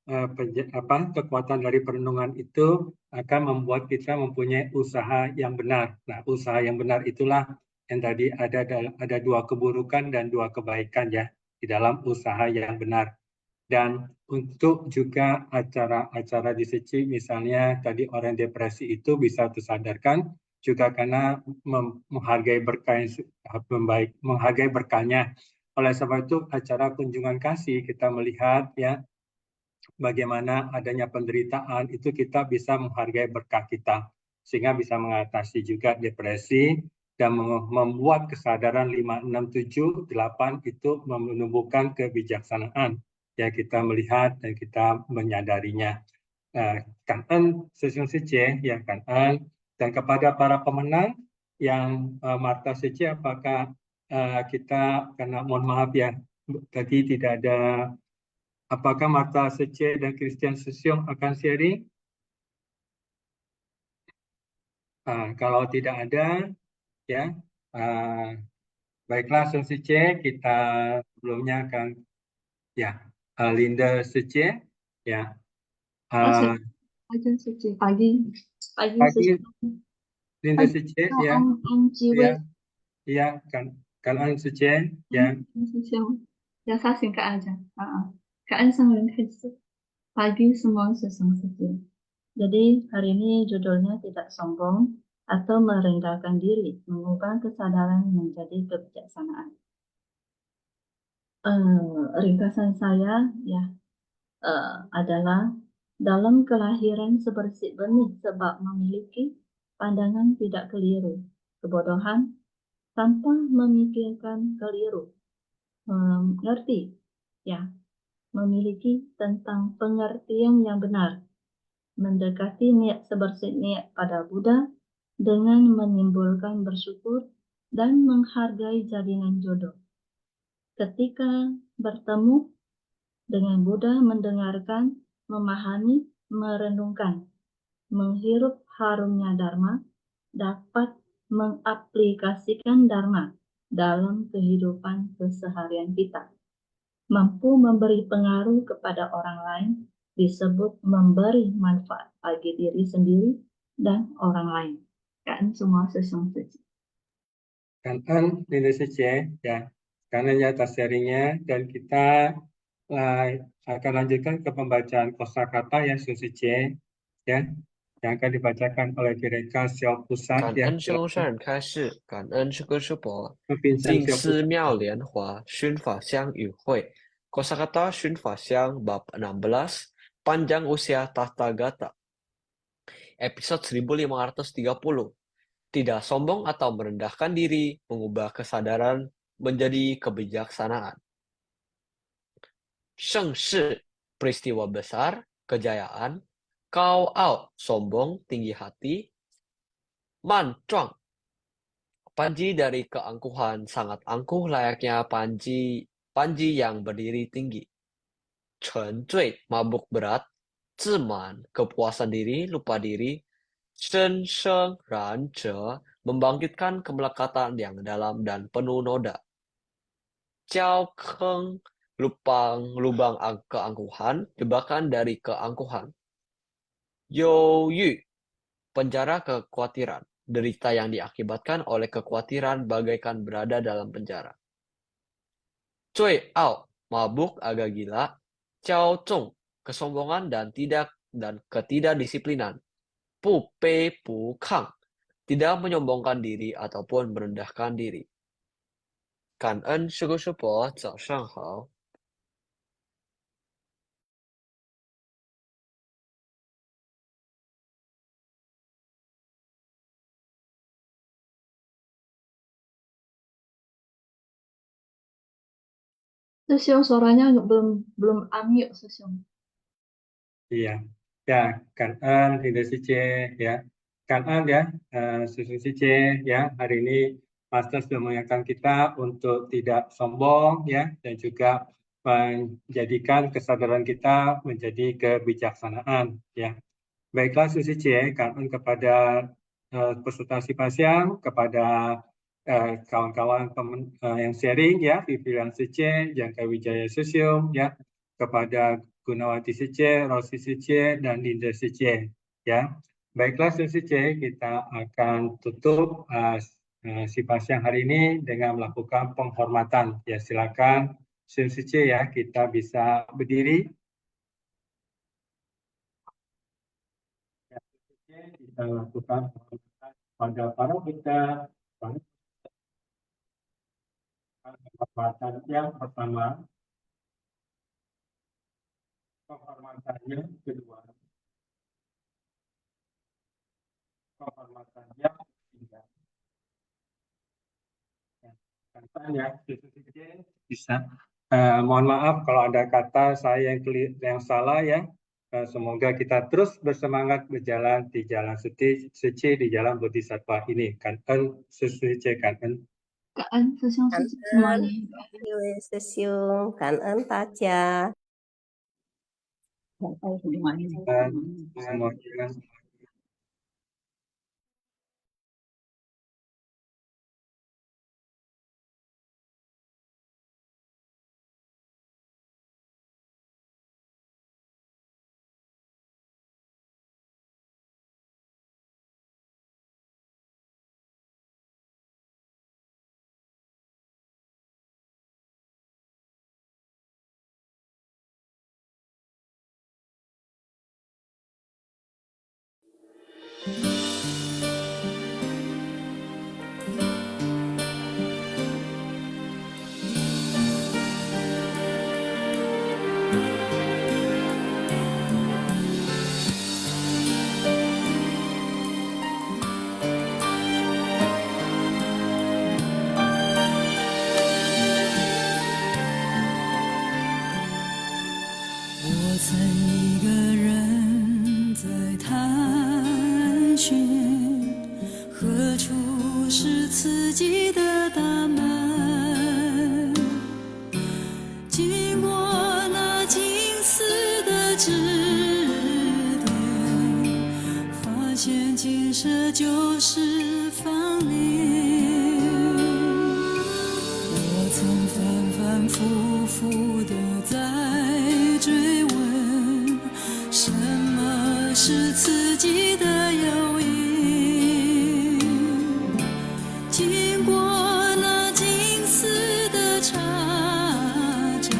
kekuatan dari perenungan itu akan membuat kita mempunyai usaha yang benar. Nah, usaha yang benar itulah yang tadi ada dua keburukan dan dua kebaikan ya di dalam usaha yang benar. Dan untuk juga acara-acara di Seci, misalnya tadi orang depresi itu bisa tersadarkan juga karena menghargai berkah yang menghargai berkahnya. Oleh sebab itu acara kunjungan kasih kita melihat ya bagaimana adanya penderitaan itu kita bisa menghargai berkah kita sehingga bisa mengatasi juga depresi dan membuat kesadaran 5, 6, 7, 8 itu menumbuhkan kebijaksanaan ya kita melihat dan kita menyadarinya. Kan Ơn Sesyong Sice ya Kan Ơn, dan kepada para pemenang yang Martha Sice, apakah kita karena mohon maaf ya tadi tidak ada. Apakah Martha Sice dan Christian Sesyong akan sharing? Kalau tidak ada, ya baiklah Sesyong Sice, kita sebelumnya akan ya Linda Sice, ya.
Pagi
Linda Sice, ya, ya Kan Ơn Sice, ya.
Ya saya singkat aja. Kan Ơn pagi semua Sesyong Sice. Jadi hari ini judulnya tidak sombong atau merendahkan diri, mengubah kesadaran menjadi kebijaksanaan. Ringkasan saya ya adalah dalam kelahiran sebersih benih sebab memiliki pandangan tidak keliru, kebodohan tanpa memikirkan keliru, mengerti, ya, memiliki tentang pengertian yang benar, mendekati niat sebersih niat pada Buddha dengan menimbulkan bersyukur dan menghargai jalinan jodoh. Ketika bertemu dengan Buddha, mendengarkan, memahami, merenungkan, menghirup harumnya Dharma, dapat mengaplikasikan Dharma dalam kehidupan keseharian kita. Mampu memberi pengaruh kepada orang lain disebut memberi manfaat bagi diri sendiri dan orang lain. Kan semua sesuatu.
Kan Linda Sece, ya, karena atas sharingnya, dan kita akan lanjutkan ke pembacaan kosakata ya Susice, ya, yang akan dibacakan oleh Mereka Xiao Pusat
感
ya.
恩圣善开示，感恩智哥师伯，
Vincent
净
Xiao
思
Pusat.
妙莲华熏法香与会，Kosakata 熏法香 bab 16 panjang usia Tathagata, episode 1530. Tidak sombong atau merendahkan diri, mengubah kesadaran menjadi kebijaksanaan. Shengshi, peristiwa besar, kejayaan. Kau ao, sombong, tinggi hati. Man Zhuang, panji dari keangkuhan, sangat angkuh layaknya panji yang berdiri tinggi. Chen Zui, mabuk berat. Ziman, kepuasan diri, lupa diri. Shen Sheng Ran Zhe, membangkitkan kemelekatan yang dalam dan penuh noda. Jiao Keng, lubang keangkuhan, jebakan dari keangkuhan. You Yu, penjara kekhawatiran, derita yang diakibatkan oleh kekhawatiran bagaikan berada dalam penjara. Cui Ao, mabuk agak gila. Jiao Zong, kesombongan dan ketidakdisiplinan. Pu Pei Pu Kang, tidak menyombongkan diri ataupun merendahkan diri. Kan en师伯早上好。
Sesiung suaranya belum unmute Sesiung.
Iya, ya, Kan Linda Sece, ya, Kan ya, Susun Sece, ya, hari ini Master sudah mengingatkan kita untuk tidak sombong, ya, dan juga menjadikan kesadaran kita menjadi kebijaksanaan, ya. Baiklah Susi C, Kan kepada peserta Sipasiang, kepada kawan-kawan yang sharing, ya, Vivian C, Jangka Wijaya Susium, ya, kepada Gunawati C, Rosi C, dan Linda C, ya. Baiklah Susi C, kita akan tutup Sipasiang hari ini dengan melakukan penghormatan. Ya, silakan Susi C, ya, kita bisa berdiri. Kita lakukan pada para kita penghormatan yang pertama, penghormatannya kedua, penghormatan yang ketiga. Katanya bisa. Mohon maaf kalau ada kata saya yang salah ya. Semoga kita terus bersemangat berjalan di jalan suci di jalan bodhisattva ini. Kan suci kan
Sesiung
Kan
suci semuanya.
Sesiung, kan Taja.
Semuanya.
就是自己的大门。经过那金丝的指点，发现金色就是芳龄。我曾反反复复的在追问，什么是自己的友谊？经过那金丝的插针，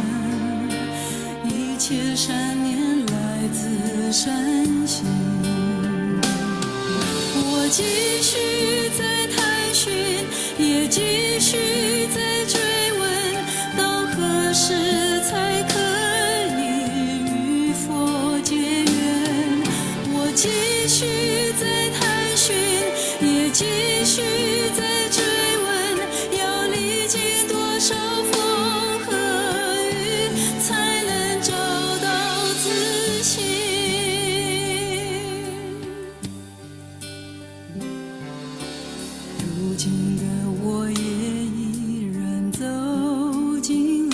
一切善念来自善心。我继续在探寻，也继续在追问，到何时才可以与佛结缘？我继续在探寻，也继续在追问，要历经多少风和雨，才能找到自信？如今的我也依然走进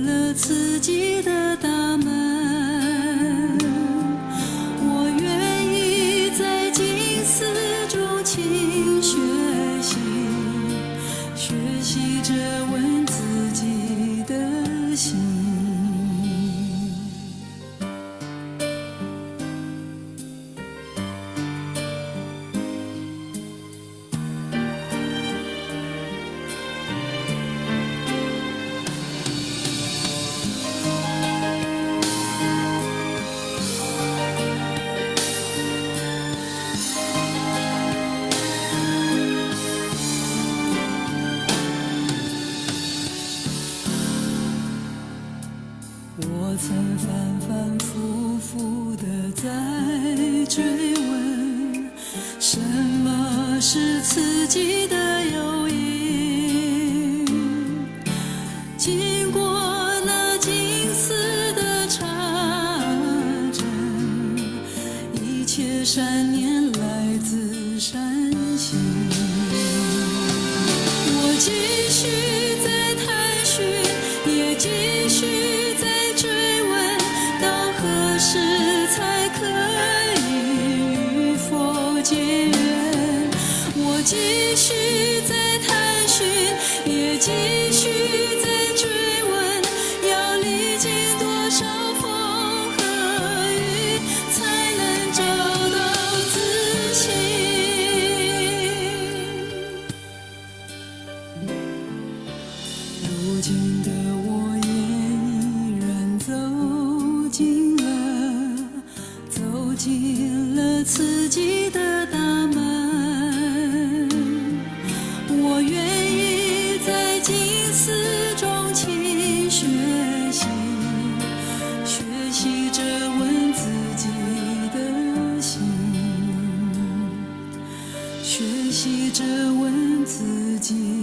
了自己的大门。我愿意在静思中勤学习着问自己的心。我曾反反复复的在追问，什么是自己的友谊？经过那金丝的插针，一切善念来自善心。我继续在探寻，也继续在追问，到何时才可以与佛结缘？我继续在探寻，也继续在追问，要历经多少风和雨，才能找到自信？如今的我也依然走进了自己的大门。我愿意在静思中勤学习着问自己的心，学习着问自己